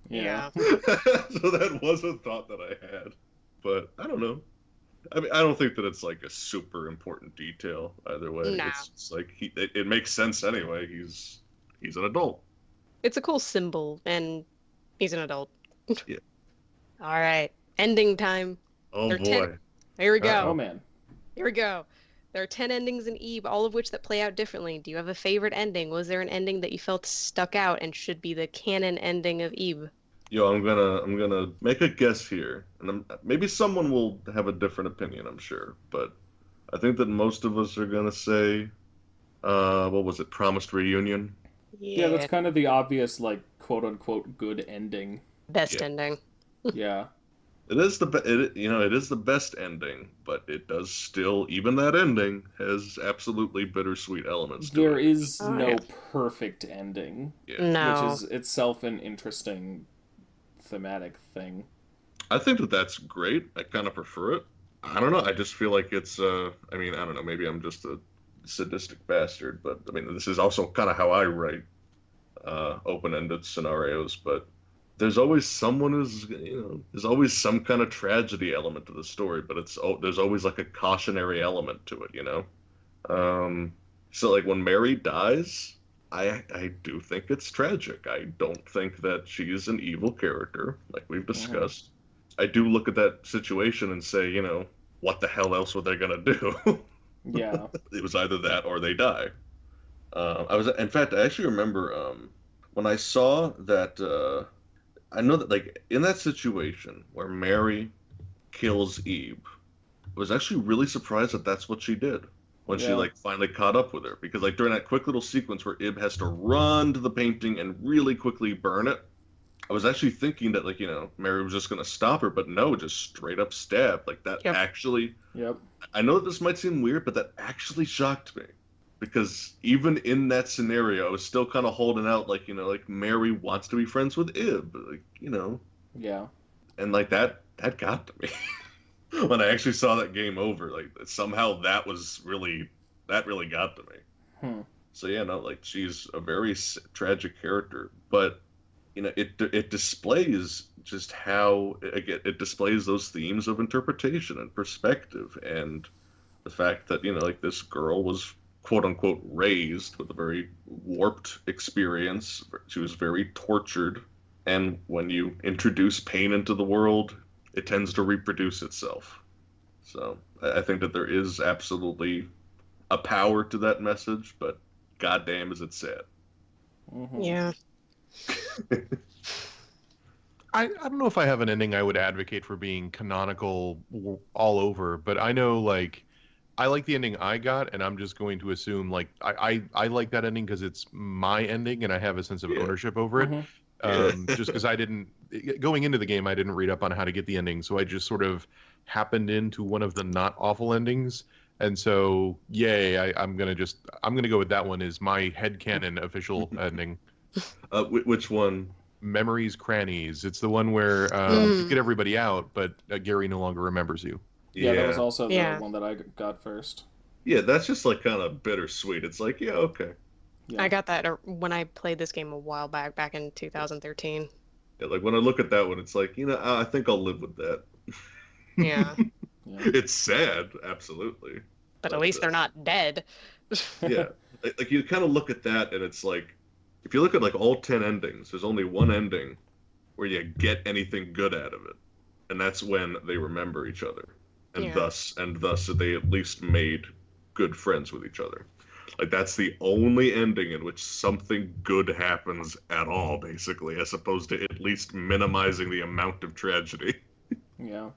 Yeah. So that was a thought that I had, but I don't know. I mean, I don't think that it's like a super important detail either way. No. It's just like it makes sense anyway. He's an adult. It's a cool symbol, and he's an adult. Yeah. All right. Ending time. Oh They're boy. Here we go. Oh man. Here we go. There are 10 endings in Eve, all of which that play out differently. Do you have a favorite ending? Was there an ending that you felt stuck out and should be the canon ending of Eve? Yo, I'm gonna make a guess here, and maybe someone will have a different opinion. I'm sure, but I think that most of us are gonna say, what was it? Promised Reunion. Yeah, that's kind of the obvious, like, quote unquote good ending. Best ending. Yeah. It is it is the best ending, but it does still, even that ending has absolutely bittersweet elements to There it. is Oh, no yeah. perfect ending, Yeah. No. which is itself an interesting thematic thing. I think that that's great. I kind of prefer it. I don't know. I just feel like it's I mean, I don't know. Maybe I'm just a sadistic bastard, but I mean, this is also kind of how I write open-ended scenarios. But there's always someone there's always some kind of tragedy element to the story, but there's always like a cautionary element to it, So like when Mary dies, I do think it's tragic. I don't think that she's an evil character, like we've discussed. I do look at that situation and say, what the hell else were they gonna do? Yeah. It was either that or they die. In fact, I actually remember when I saw that. I know that, like, in that situation where Mary kills Eve, I was actually really surprised that that's what she did when she, like, finally caught up with her. Because, like, during that quick little sequence where Ib has to run to the painting and really quickly burn it, I was actually thinking that, like, Mary was just going to stop her, but no, just straight up stab. Like, that actually... Yep. I know that this might seem weird, but that actually shocked me. Because even in that scenario, I was still kind of holding out, like, like Mary wants to be friends with Ib, like, Yeah. and like that got to me when I actually saw that game over. Like somehow that really got to me. So yeah, no, like she's a very tragic character, but it displays just how it displays those themes of interpretation and perspective, and the fact that like this girl was quote unquote raised with a very warped experience. She was very tortured, and when you introduce pain into the world, it tends to reproduce itself. So I think that there is absolutely a power to that message, but goddamn is it sad. Mm-hmm. Yeah. I don't know if I have an ending I would advocate for being canonical all over, but I know, like, I like the ending I got, and I'm just going to assume, like, I like that ending because it's my ending, and I have a sense of ownership over it. Just because going into the game, I didn't read up on how to get the ending, so I just sort of happened into one of the not awful endings, and so, yay, I'm gonna go with that one as my headcanon official ending. Which one? Memories Crannies. It's the one where you get everybody out, but Gary no longer remembers you. Yeah, that was also the one that I got first. Yeah, that's just like kind of bittersweet. It's like, yeah, okay. Yeah. I got that when I played this game a while back in 2013. Yeah, like when I look at that one, it's like, I think I'll live with that. Yeah. It's sad, absolutely. But at least they're not dead. Yeah. Like you kind of look at that and it's like, if you look at like all 10 endings, there's only one ending where you get anything good out of it. And that's when they remember each other. And thus they at least made good friends with each other. Like that's the only ending in which something good happens at all, basically, as opposed to at least minimizing the amount of tragedy. Yeah.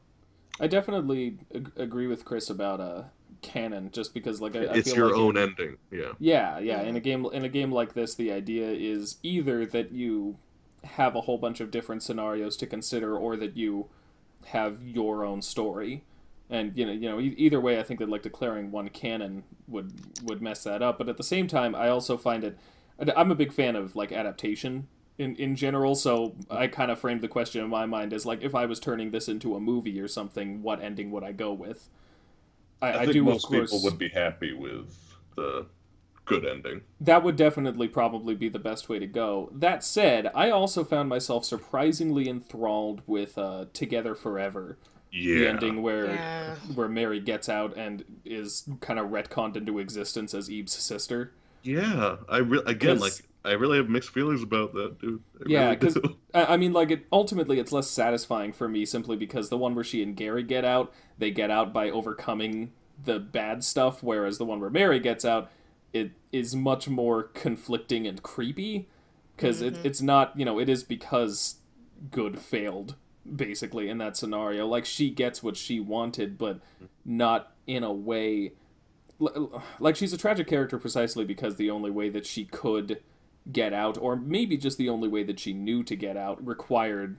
I definitely agree with Chris about canon, just because like I It's feel your like own ending. Yeah. Yeah. In a game like this, the idea is either that you have a whole bunch of different scenarios to consider, or that you have your own story. And either way, I think that like declaring one canon would mess that up. But at the same time, I also find it. I'm a big fan of like adaptation in general, so I kind of framed the question in my mind as like, if I was turning this into a movie or something, what ending would I go with? I think most people would be happy with the good ending. That would definitely probably be the best way to go. That said, I also found myself surprisingly enthralled with Together Forever. Yeah. The ending where Mary gets out and is kind of retconned into existence as Eve's sister. Yeah, I really have mixed feelings about that, dude. Because I mean, like, ultimately it's less satisfying for me simply because the one where she and Gary get out, they get out by overcoming the bad stuff, whereas the one where Mary gets out, it is much more conflicting and creepy, because it's not, it is because good failed, basically, in that scenario. Like, she gets what she wanted, but not in a way... Like, she's a tragic character precisely because the only way that she could get out, or maybe just the only way that she knew to get out, required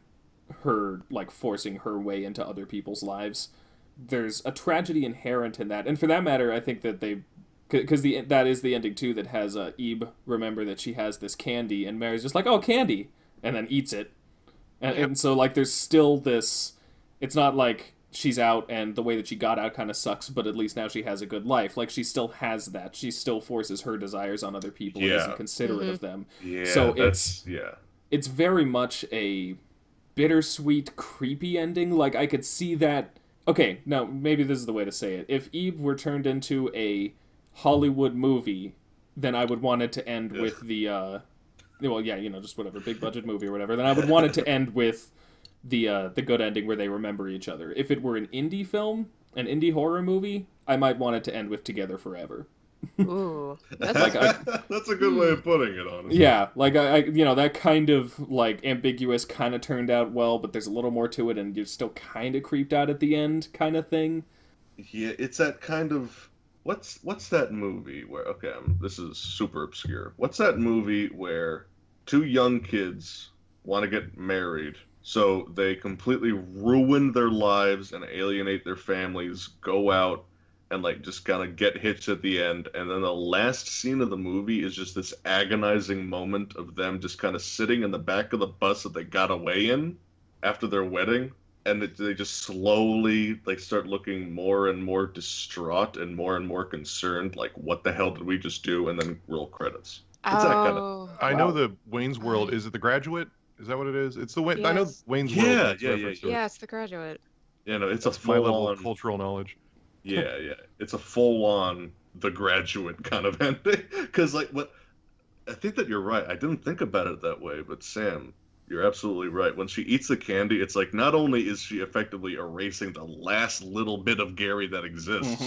her, like, forcing her way into other people's lives. There's a tragedy inherent in that, and for that matter, I think that they... Because that is the ending, too, that has Ebe remember that she has this candy, and Mary's just like, oh, candy! And then eats it. And so, like, there's still this... It's not like she's out and the way that she got out kind of sucks, but at least now she has a good life. Like, she still has that. She still forces her desires on other people and isn't considerate of them. Yeah, so it's very much a bittersweet, creepy ending. Like, I could see that... Okay, now, maybe this is the way to say it. If Eve were turned into a Hollywood movie, then I would want it to end with the... just whatever, big budget movie or whatever. Then I would want it to end with the good ending where they remember each other. If it were an indie film, an indie horror movie, I might want it to end with Together Forever. Ooh, that's that's a good way of putting it, honestly. Yeah, like I that kind of like ambiguous kind of turned out well, but there's a little more to it, and you're still kind of creeped out at the end, kind of thing. Yeah, it's that kind of what's that movie where this is super obscure. What's that movie where two young kids want to get married, so they completely ruin their lives and alienate their families, go out and like just kind of get hitched at the end, and then the last scene of the movie is just this agonizing moment of them just kind of sitting in the back of the bus that they got away in after their wedding, and they just slowly like start looking more and more distraught and more concerned, like, what the hell did we just do? And then roll credits. It's that kind of... I know the Wayne's World. Is it The Graduate? Is that what it is? It's the Wayne. Yes. I know Wayne's World. Yeah, it's The Graduate. You know, it's That's my level of cultural knowledge. Yeah. It's a full-on The Graduate kind of ending. Because, like, I think that you're right. I didn't think about it that way, but Sam, you're absolutely right. When she eats the candy, it's like not only is she effectively erasing the last little bit of Gary that exists,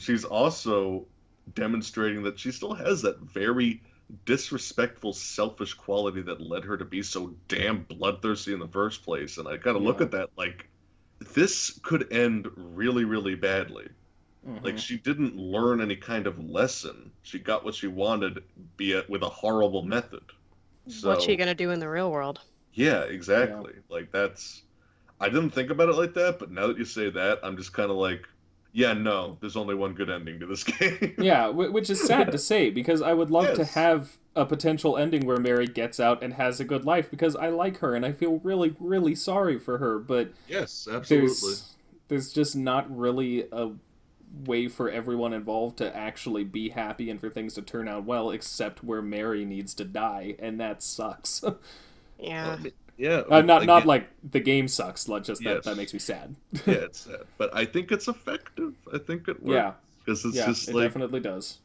she's also demonstrating that she still has that very disrespectful, selfish quality that led her to be so damn bloodthirsty in the first place. And I kind of look at that like, this could end really, really badly. Like, she didn't learn any kind of lesson. She got what she wanted, be it with a horrible method. So, what's she gonna do in the real world? Yeah, exactly. Yeah. Like, that's... I didn't think about it like that, but now that you say that, I'm just kind of like, yeah, no, there's only one good ending to this game. Yeah, which is sad to say, because I would love to have a potential ending where Mary gets out and has a good life, because I like her, and I feel really, really sorry for her, but... Yes, absolutely. There's just not really a way for everyone involved to actually be happy and for things to turn out well, except where Mary needs to die, and that sucks. Yeah. Yeah. Not like the game sucks, like just that makes me sad. Yeah, it's sad. But I think it's effective. I think it works. Yeah. Because it's just like... it definitely does.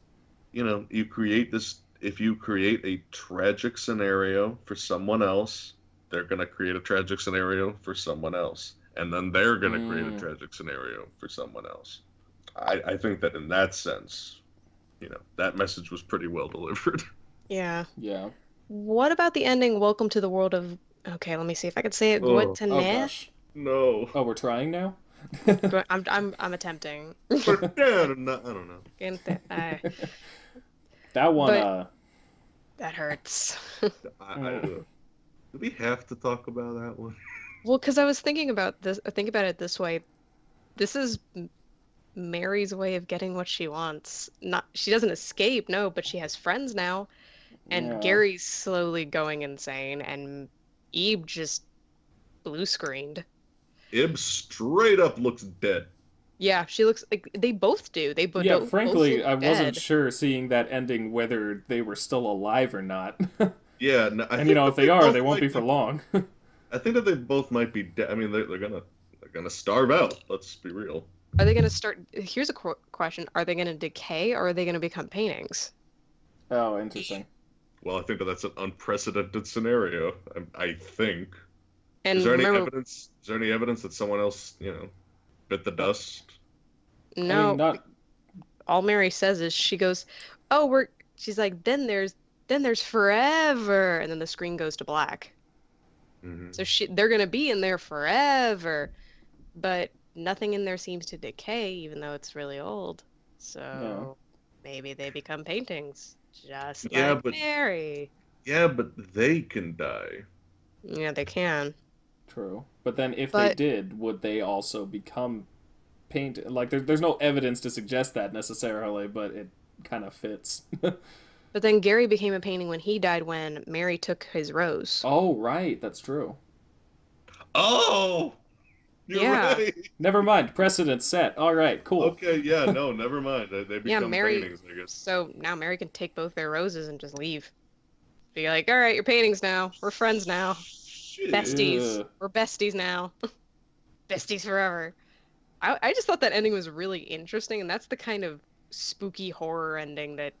You know, you create this... If you create a tragic scenario for someone else, they're going to create a tragic scenario for someone else. And then they're going to create a tragic scenario for someone else. I think that in that sense, you know, that message was pretty well delivered. Yeah. Yeah. What about the ending, Welcome to the World of... Okay, let me see if I can say it. Oh gosh. No. Oh, we're trying now? But I'm attempting. I don't know. That one, But- That hurts. I don't know. Do we have to talk about that one? Well, because I was thinking about this. Think about it this way. This is Mary's way of getting what she wants. Not she doesn't escape, no, but she has friends now, and Yeah. Gary's slowly going insane, and Eve just blue screened. Ib straight up looks dead. Yeah, she looks like they both do. They both yeah, both frankly, look I wasn't dead. sure seeing that ending whether they were still alive or not. Yeah, no, And you know, if they are, they won't be for long. I think that they both might be dead. I mean, they're gonna starve out. Let's be real. Are they going to start? Here's a question: are they going to decay, or are they going to become paintings? Oh, interesting. Well, I think that that's an unprecedented scenario. I think. And Is there any remember, evidence? Is there any evidence that someone else, bit the dust? I no, mean, not all Mary says is she goes, "Oh, she's like, then there's forever," and then the screen goes to black. Mhm. So they're gonna be in there forever, but nothing in there seems to decay, even though it's really old. So maybe they become paintings, just Yeah, like but- Mary. Yeah, but they can die. Yeah, they can. true. But then if they But- did, would they also become paint? Like, there's no evidence to suggest that necessarily, but it kind of fits. But then Gary became a painting when he died when Mary took his rose. Oh, right, that's true. Oh, you're Yeah. right. Never mind, precedent set. All right, cool. Okay, yeah, no, never mind. They become Mary- paintings, I guess. So now Mary can take both their roses and just leave. Be like, all right, you're paintings now. We're friends now. Shit. Besties. Ugh. We're besties now. Besties forever. I just thought that ending was really interesting, and that's the kind of spooky horror ending that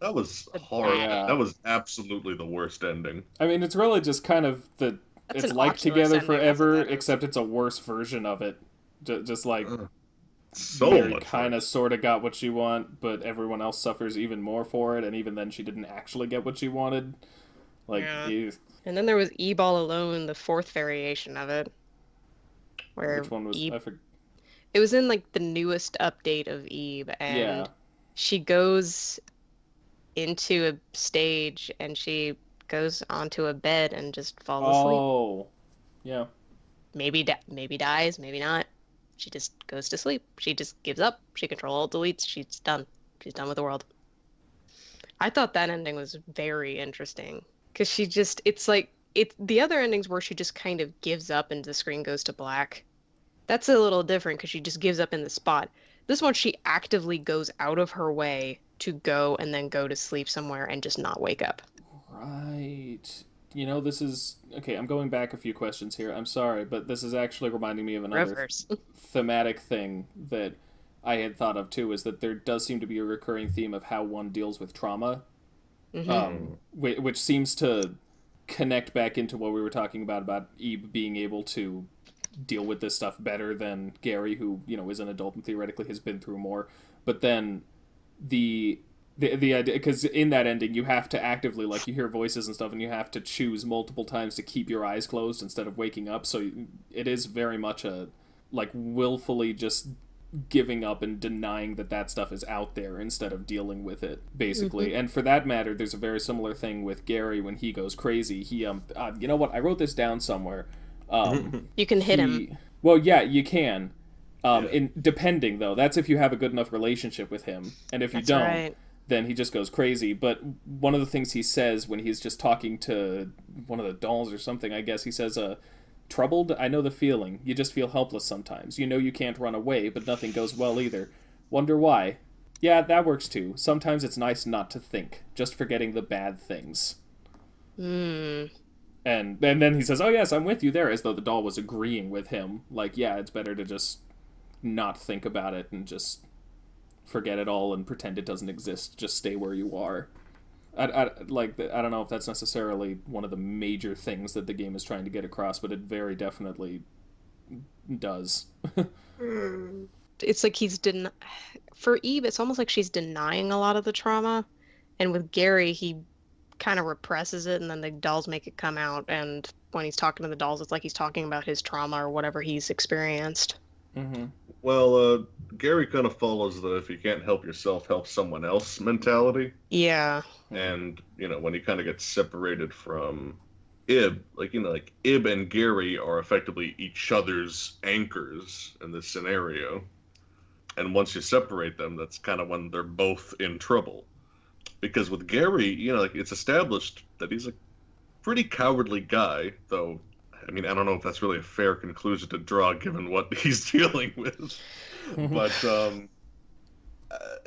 That was The- horrible. Yeah. That was absolutely the worst ending. I mean, it's really just kind of That's it's an like Oculus Together ending, that's what Forever, that is. except it's a worse version of it. Just like So Mary much. kind of sort of got what she want, but everyone else suffers even more for it, and even then she didn't actually get what she wanted. Like, Yeah. ew. And then there was E-Ball Alone, the fourth variation of it. Where Which one was Eve, I forget. it was in like the newest update of Eve, and Yeah. she goes into a stage and she goes onto a bed and just falls asleep. Oh, yeah. Maybe dies, maybe not. She just goes to sleep. She just gives up. She Control-Alt-Deletes. She's done. She's done with the world. I thought that ending was very interesting because it's like the other endings where she just kind of gives up and the screen goes to black. That's a little different because she just gives up in the spot. This one, she actively goes out of her way to go and then go to sleep somewhere and just not wake up. Right. You know, this is okay. I'm going back a few questions here. I'm sorry, but this is actually reminding me of another Reverse. thematic thing that I had thought of too. Is that there does seem to be a recurring theme of how one deals with trauma, which seems to connect back into what we were talking about Eve being able to deal with this stuff better than Gary, who is an adult and theoretically has been through more. But then the idea, because in that ending you have to actively, like, you hear voices and stuff and you have to choose multiple times to keep your eyes closed instead of waking up, so it is very much a like willfully just giving up and denying that stuff is out there instead of dealing with it, basically. And for that matter, there's a very similar thing with Gary when he goes crazy. He you know what, I wrote this down somewhere. You can hit him. Well, yeah, you can. Yeah. Depending, though, that's if you have a good enough relationship with him, and if you That's don't, right. then he just goes crazy. But one of the things he says when he's just talking to one of the dolls or something, I guess he says, "Troubled, I know the feeling. You just feel helpless sometimes. You know you can't run away, but nothing goes well either. Wonder why? Yeah, that works too. Sometimes it's nice not to think, just forgetting the bad things." And then he says, "Oh yes, I'm with you there," as though the doll was agreeing with him. Like, yeah, it's better to just not think about it and just forget it all and pretend it doesn't exist. Just stay where you are. I don't know if that's necessarily one of the major things that the game is trying to get across, but it very definitely does. It's like for Eve, it's almost like she's denying a lot of the trauma, and with Gary, he kind of represses it, and then the dolls make it come out, and when he's talking to the dolls, it's like he's talking about his trauma or whatever he's experienced. Mm-hmm. Well, Gary kind of follows the if you can't help yourself, help someone else mentality. Yeah. And, when he kind of gets separated from Ib, like Ib and Gary are effectively each other's anchors in this scenario. And once you separate them, that's kind of when they're both in trouble. Because with Gary, it's established that he's a pretty cowardly guy, though. I mean, I don't know if that's really a fair conclusion to draw given what he's dealing with. But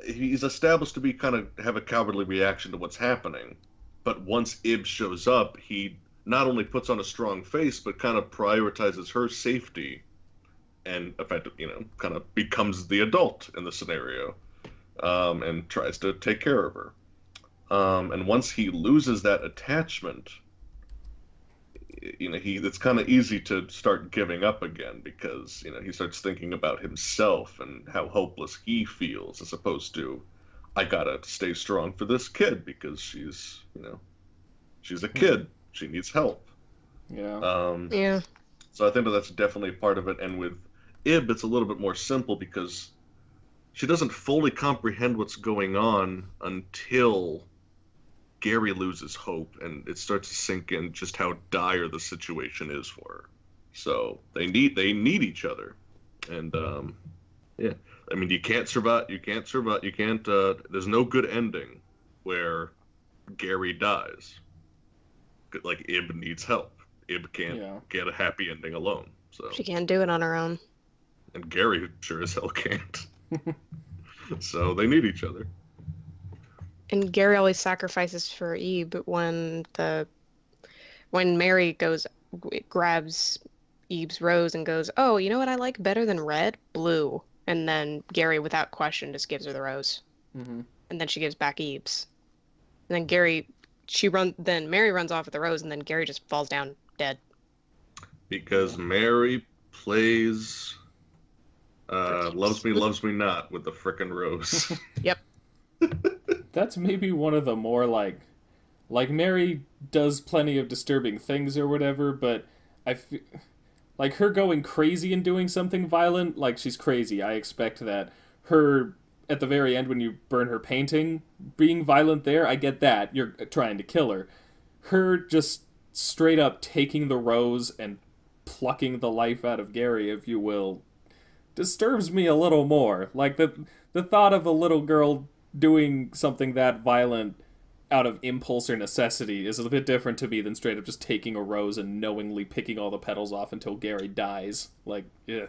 he's established to be kind of have a cowardly reaction to what's happening. But once Ib shows up, he not only puts on a strong face, but kind of prioritizes her safety and effectively, kind of becomes the adult in the scenario, and tries to take care of her. And once he loses that attachment, it's kind of easy to start giving up again because, he starts thinking about himself and how hopeless he feels as opposed to, I gotta stay strong for this kid because she's a kid. She needs help. Yeah. Yeah. So I think that's definitely part of it. And with Ib, it's a little bit more simple because she doesn't fully comprehend what's going on until Gary loses hope, and it starts to sink in just how dire the situation is for her. So they need each other, and yeah, I mean you can't survive. There's no good ending where Gary dies. Like Ib needs help. Ib can't get a happy ending alone. So She can't do it on her own. and Gary sure as hell can't. So they need each other. And Gary always sacrifices for Eve when Mary grabs Eve's rose and goes, "Oh, you know what I like better than red? Blue." And then Gary, without question, just gives her the rose. Mm-hmm. And then she gives back Eve's. And then Mary runs off with the rose, and then Gary just falls down dead. Because Mary plays Loves Me Not with the frickin' rose. Yep. That's maybe one of the more like Mary does plenty of disturbing things or whatever, but I feel like her going crazy and doing something violent, like she's crazy. I expect that. Her at the very end when you burn her painting, being violent there, I get that. You're trying to kill her. Her just straight up taking the rose and plucking the life out of Gary, if you will, disturbs me a little more. Like the thought of a little girl doing something that violent out of impulse or necessity is a bit different to me than straight up just taking a rose and knowingly picking all the petals off until Gary dies. Like, yeah.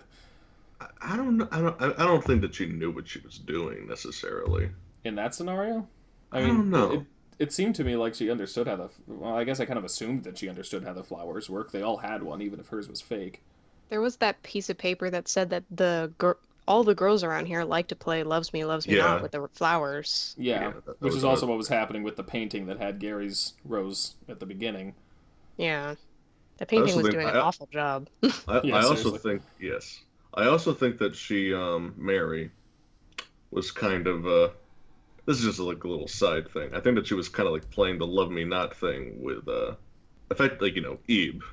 I don't know. I don't think that she knew what she was doing necessarily. In that scenario? I don't know. It seemed to me like she understood how well, I guess I kind of assumed that she understood how the flowers work. They all had one, even if hers was fake. There was that piece of paper that said that all the girls around here like to play Loves Me Not with the flowers. Yeah, which is also what was happening with the painting that had Gary's rose at the beginning. Yeah. The painting was doing an awful job. I also think, yes. I also think that she, Mary, was kind of, this is just like a little side thing. I think that she was kind of like playing the Love Me Not thing with, effectively, Eve.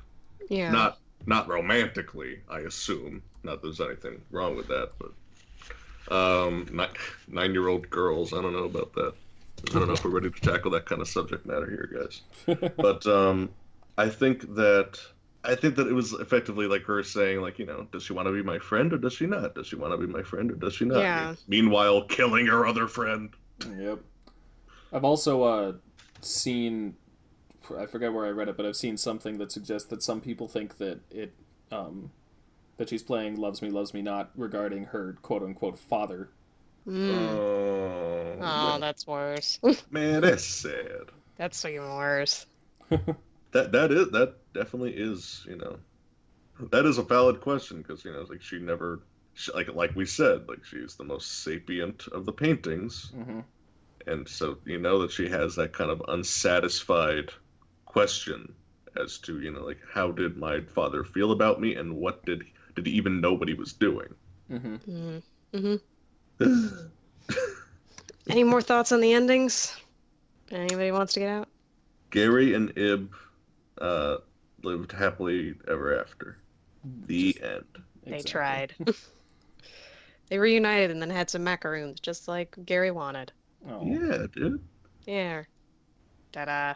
Yeah. Not romantically, I assume. Not that there's anything wrong with that, but 9-year-old girls, I don't know about that. I don't know if we're ready to tackle that kind of subject matter here, guys. But I think that it was effectively like her saying, like, does she want to be my friend or does she not? Does she want to be my friend or does she not? Yeah. Meanwhile, killing her other friend. Yep. I've also seen, I forget where I read it, but I've seen something that suggests that some people think that that she's playing Loves Me Not regarding her quote-unquote father. Oh, that's worse. Man, that's sad. That's even worse. That definitely is, that is a valid question because, like she never, like we said, like she's the most sapient of the paintings. Mm-hmm. And so, that she has that kind of unsatisfied question as to, like, how did my father feel about me and what did he even know what he was doing? Mm-hmm. Mm-hmm. Any more thoughts on the endings? Anybody wants to get out? Gary and Ib lived happily ever after. The end. They tried. They reunited and then had some macaroons, just like Gary wanted. Oh. Yeah, dude. Yeah. Ta-da.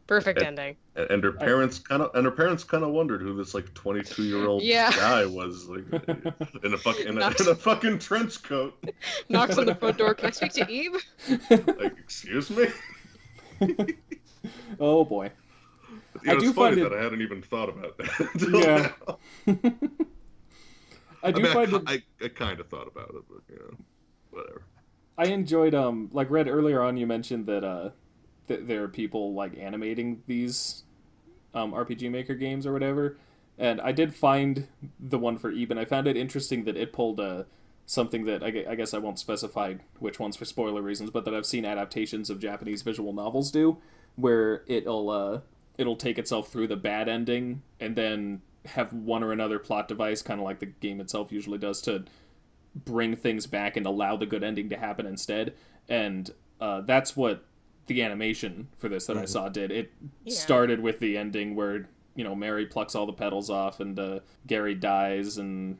Perfect ending. And her parents kind of wondered who this like 22-year-old Yeah. guy was, like in a fucking trench coat. Knocks on the front door. Can I speak to Eve? Like, excuse me. Oh boy. You know, I do it's funny find that I hadn't even thought about that until Yeah. now. I find it. I kind of thought about it, but you know, whatever. I enjoyed like Red, earlier on you mentioned that there are people like animating these RPG Maker games or whatever, and I did find the one for Eve, and I found it interesting that it pulled something that I guess I won't specify which ones for spoiler reasons, but that I've seen adaptations of Japanese visual novels do, where it'll take itself through the bad ending and then have one or another plot device, kind of like the game itself usually does, to bring things back and allow the good ending to happen instead. And that's what the animation for this that I saw did. It started with the ending where, you know, Mary plucks all the petals off and Gary dies, and,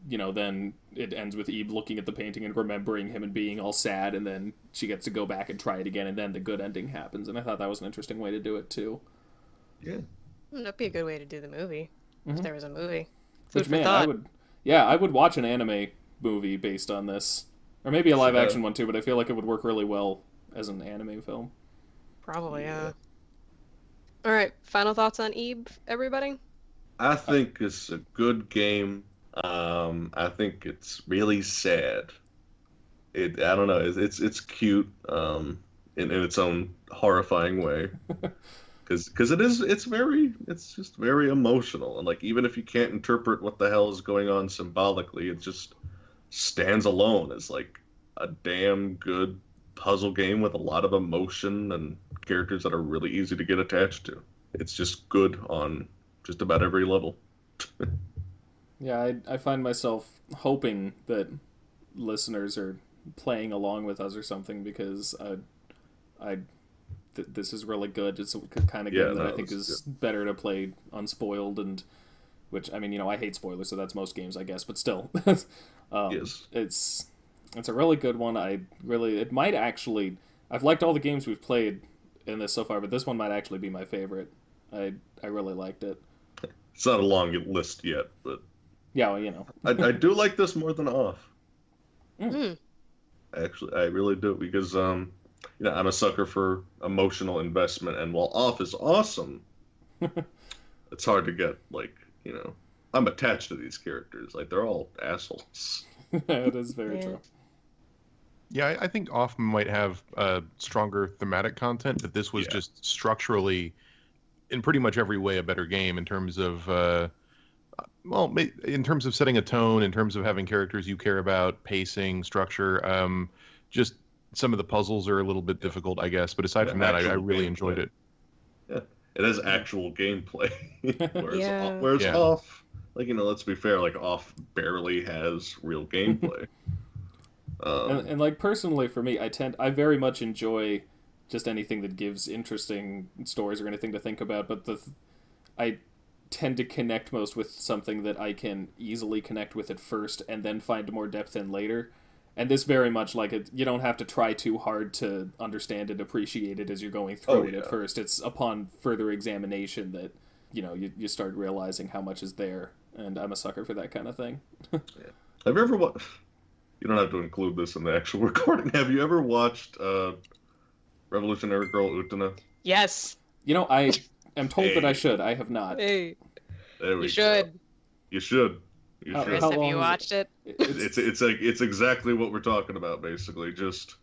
you know, then it ends with Eve looking at the painting and remembering him and being all sad, and then she gets to go back and try it again, and then the good ending happens. And I thought that was an interesting way to do it too. Yeah. That'd be a good way to do the movie. If there was a movie. Food Which, for man, thought. I would watch an anime movie based on this. Or maybe a live action one too, but I feel like it would work really well as an anime film. Probably, yeah. Alright, final thoughts on Eve, everybody? I think it's a good game. I think it's really sad. I don't know. It's cute. In its own horrifying way. Because it's just very emotional, and like even if you can't interpret what the hell is going on symbolically, it just stands alone as like a damn good puzzle game with a lot of emotion and characters that are really easy to get attached to. It's just good on just about every level. Yeah, I find myself hoping that listeners are playing along with us or something, because this is really good. It's a kind of game that I think is better to play unspoiled, and which, I mean, you know, I hate spoilers, so that's most games, I guess, but still. Yes. It's a really good one. It might actually, I've liked all the games we've played in this so far, but this one might actually be my favorite. I really liked it. It's not a long list yet, but yeah, well, you know. I do like this more than Off. Mm. Actually, I really do, because you know, I'm a sucker for emotional investment, and while Off is awesome, it's hard to get, like, you know, I'm attached to these characters. Like, they're all assholes. It is very true. Yeah, I think Off might have stronger thematic content, but this was just structurally, in pretty much every way, a better game in terms of, in terms of setting a tone, in terms of having characters you care about, pacing, structure, just some of the puzzles are a little bit difficult, I guess, but aside from that, I really enjoyed it. Yeah, it has actual gameplay. whereas Off, like, you know, let's be fair, like, Off barely has real gameplay. And like, personally for me, I very much enjoy just anything that gives interesting stories or anything to think about, but I tend to connect most with something that I can easily connect with at first and then find more depth in later. And this very much, like, you don't have to try too hard to understand and appreciate it as you're going through it at first. It's upon further examination that, you know, you start realizing how much is there. And I'm a sucker for that kind of thing. Have you ever watched... You don't have to include this in the actual recording. Have you ever watched Revolutionary Girl Utena? Yes. You know, I am told that I should. I have not. Hey. There we You should. go. You should. Chris, have you watched it? It's exactly what we're talking about, basically. Just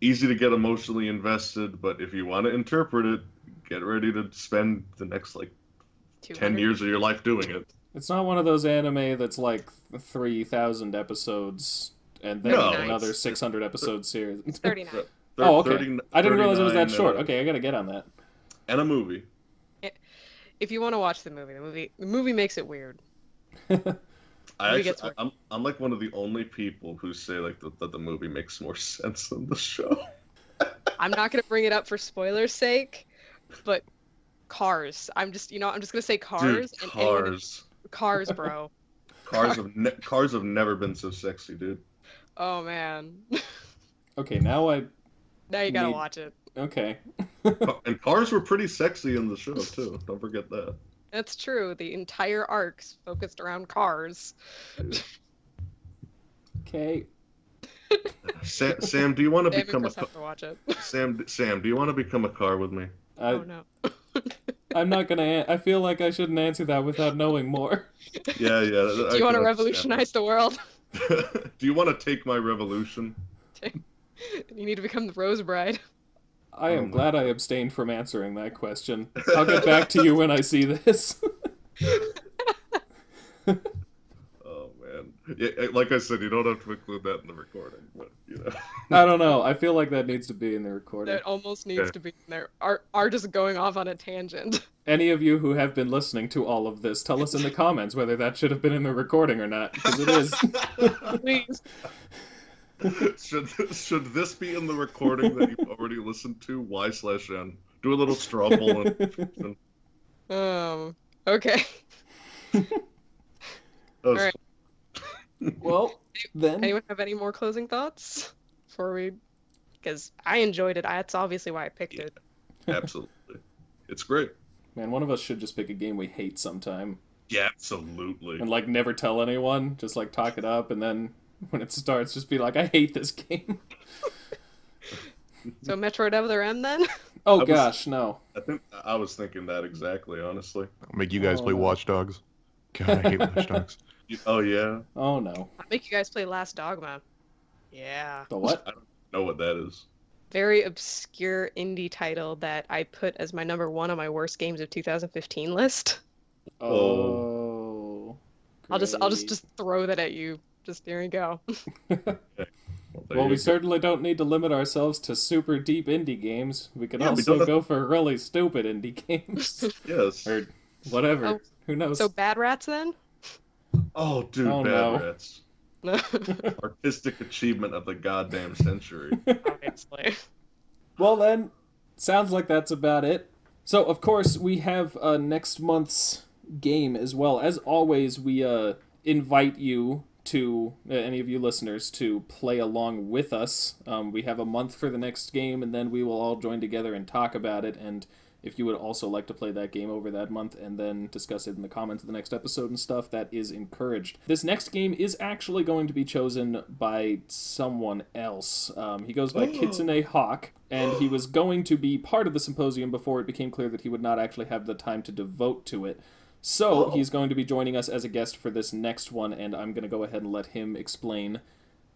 easy to get emotionally invested, but if you want to interpret it, get ready to spend the next, like, 10 years of your life doing it. It's not one of those anime that's like 3,000 episodes and then another 600 episode series. It's 39. Oh, okay. I didn't realize it was that short. Okay, I gotta get on that. And a movie. If you want to watch the movie makes it weird. I'm like one of the only people who say like that the movie makes more sense than the show. I'm not gonna bring it up for spoilers' sake, but Cars. I'm just gonna say Cars. Dude, Cars. Cars, bro. Cars have never been so sexy, dude. Oh man. Okay, now I Now you gotta need- watch it. okay. And cars were pretty sexy in the show too. Don't forget that. That's true. The entire arc's focused around cars. Okay. Sam, do you want to Sam and become a Chris have to watch it. Sam, do you want to become a car with me? Oh no. I'm not gonna. I feel like I shouldn't answer that without knowing more. Yeah. Do you want to revolutionize the world? Do you want to take my revolution? You need to become the Rose Bride. I am glad I abstained from answering that question. I'll get back to you when I see this. Oh man, yeah, like I said, you don't have to include that in the recording, but you know. I don't know. I feel like that needs to be in the recording. That almost needs to be in there. Are just going off on a tangent. Any of you who have been listening to all of this, tell us in the comments whether that should have been in the recording or not, because it is. Please. Should this be in the recording that you've already listened to? Y/N. Do a little straw poll and. Okay. Alright. Well, then. Anyone have any more closing thoughts before we? Because I enjoyed it. That's obviously why I picked it. Absolutely, it's great. Man, one of us should just pick a game we hate sometime. Yeah, absolutely. And like never tell anyone, just like talk it up, and then when it starts, just be like, I hate this game. So Metroid Other M then? Oh gosh, no. I was thinking that exactly, honestly. I'll make you guys play no. Watch Dogs. God, I hate Watch Dogs. Oh yeah. Oh no. I'll make you guys play Last Dogma. Yeah. The what? I don't know what that is. Very obscure indie title that I put as my number 1 on my worst games of 2015 list. Oh. I'll just great. throw that at you. Just there you go. Well, we certainly don't need to limit ourselves to super deep indie games. We can Yeah, we also don't have- go for really stupid indie games. Yes. Or whatever. Oh, Who knows? So Bad Rats then? Oh, dude, Oh, Bad no. Rats. Artistic achievement of the goddamn century. Obviously. Well then, sounds like that's about it. So, of course, we have next month's game as well. As always, we invite you to, any of you listeners, to play along with us. We have a month for the next game, and then we will all join together and talk about it. And if you would also like to play that game over that month and then discuss it in the comments of the next episode and stuff, that is encouraged. This next game is actually going to be chosen by someone else. He goes by Kitsune Hawk, and he was going to be part of the symposium before it became clear that he would not actually have the time to devote to it. So he's going to be joining us as a guest for this next one, and I'm going to go ahead and let him explain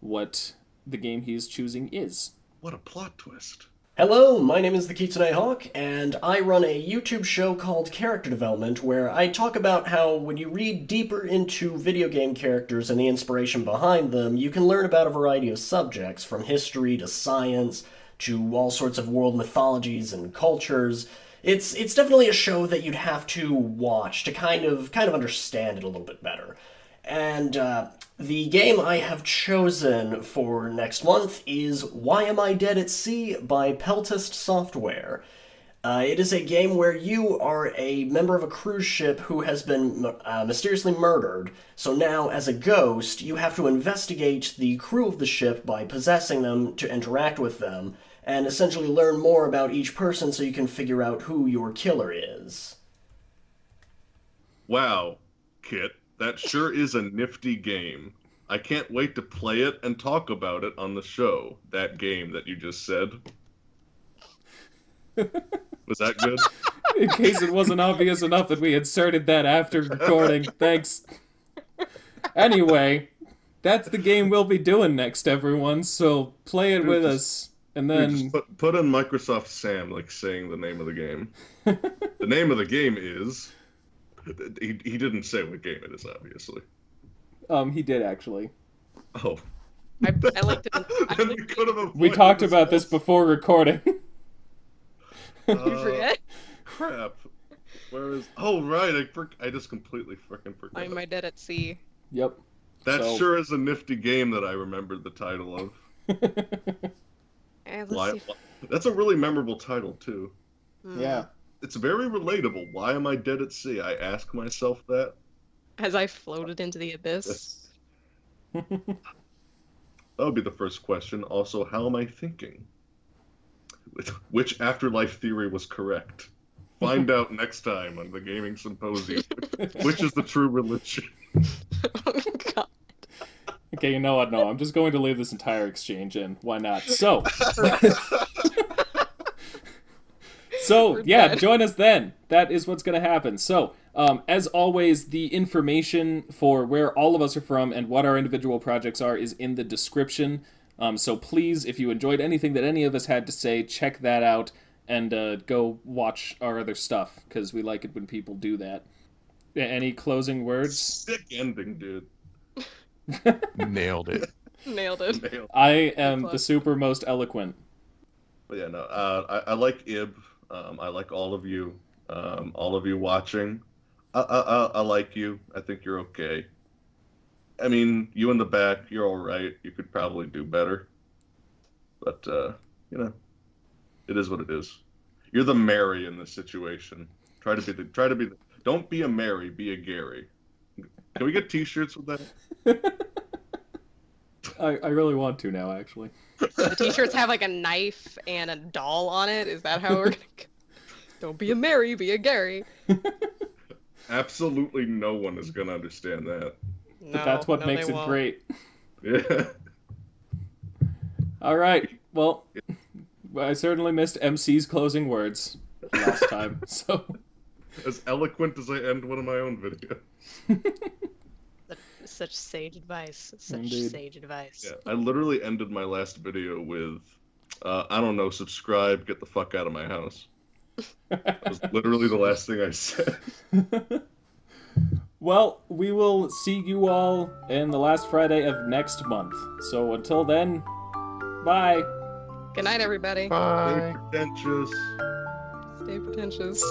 what the game he's choosing is. What a plot twist. Hello, my name is the Kitsune Hawk, and I run a YouTube show called Character Development, where I talk about how when you read deeper into video game characters and the inspiration behind them, you can learn about a variety of subjects, from history to science to all sorts of world mythologies and cultures. It's definitely a show that you'd have to watch to kind of understand it a little bit better. And the game I have chosen for next month is Why Am I Dead at Sea by Peltist Software. It is a game where you are a member of a cruise ship who has been mysteriously murdered, so now, as a ghost, you have to investigate the crew of the ship by possessing them to interact with them, and essentially learn more about each person so you can figure out who your killer is. Wow, Kit, that sure is a nifty game. I can't wait to play it and talk about it on the show. That game that you just said. Was that good? In case it wasn't obvious enough that we inserted that after recording, thanks. Anyway, that's the game we'll be doing next, everyone, so play it with us. And then Just put in Microsoft Sam, like saying the name of the game. The name of the game is... He didn't say what game it is, obviously. he did actually. Oh. I liked it. Then we could have avoided We talked about this also. before recording. You forget? Crap. Where is... Oh, right, I just completely freaking forgot. Why Am I Dead at Sea? Yep. That So- sure is a nifty game that I remembered the title of. Let's Why... see. That's a really memorable title, too. Yeah. It's very relatable. Why am I dead at sea? I ask myself that. As I floated into the abyss. That would be the first question. Also, how am I thinking? Which afterlife theory was correct? Find out next time on the Gaming Symposium. Which is the true religion? Oh, God. Okay, you know what? No, I'm just going to leave this entire exchange in. Why not? So, yeah, join us then. That is what's going to happen. So, as always, the information for where all of us are from and what our individual projects are is in the description. So please, if you enjoyed anything that any of us had to say, check that out and go watch our other stuff, because we like it when people do that. Any closing words? Sick ending, dude. Nailed it. Nailed it. Nailed. I am the super most eloquent. But yeah, no, I like Ib. I like all of you watching. I like you. I think you're okay. I mean, you in the back, you're all right. You could probably do better. But, you know, it is what it is. You're the Mary in this situation. Try to be the, don't be a Mary, be a Gary. Can we get t-shirts with that? I really want to now, actually. The t-shirts have like a knife and a doll on it. Is that how we're gonna go? Don't be a Mary, be a Gary. Absolutely no one is going to understand that. No, But that's what no, makes they it won't. great. Yeah. All right. Well, I certainly missed MC's closing words last time. So, As eloquent as I end one of my own videos. Such sage advice. Such Indeed. sage advice. Yeah, I literally ended my last video with, I don't know, subscribe, get the fuck out of my house. That was literally the last thing I said. well, we will see you all in the last Friday of next month. So until then, bye. Good night, everybody. Bye. Pretentious. Stay pretentious.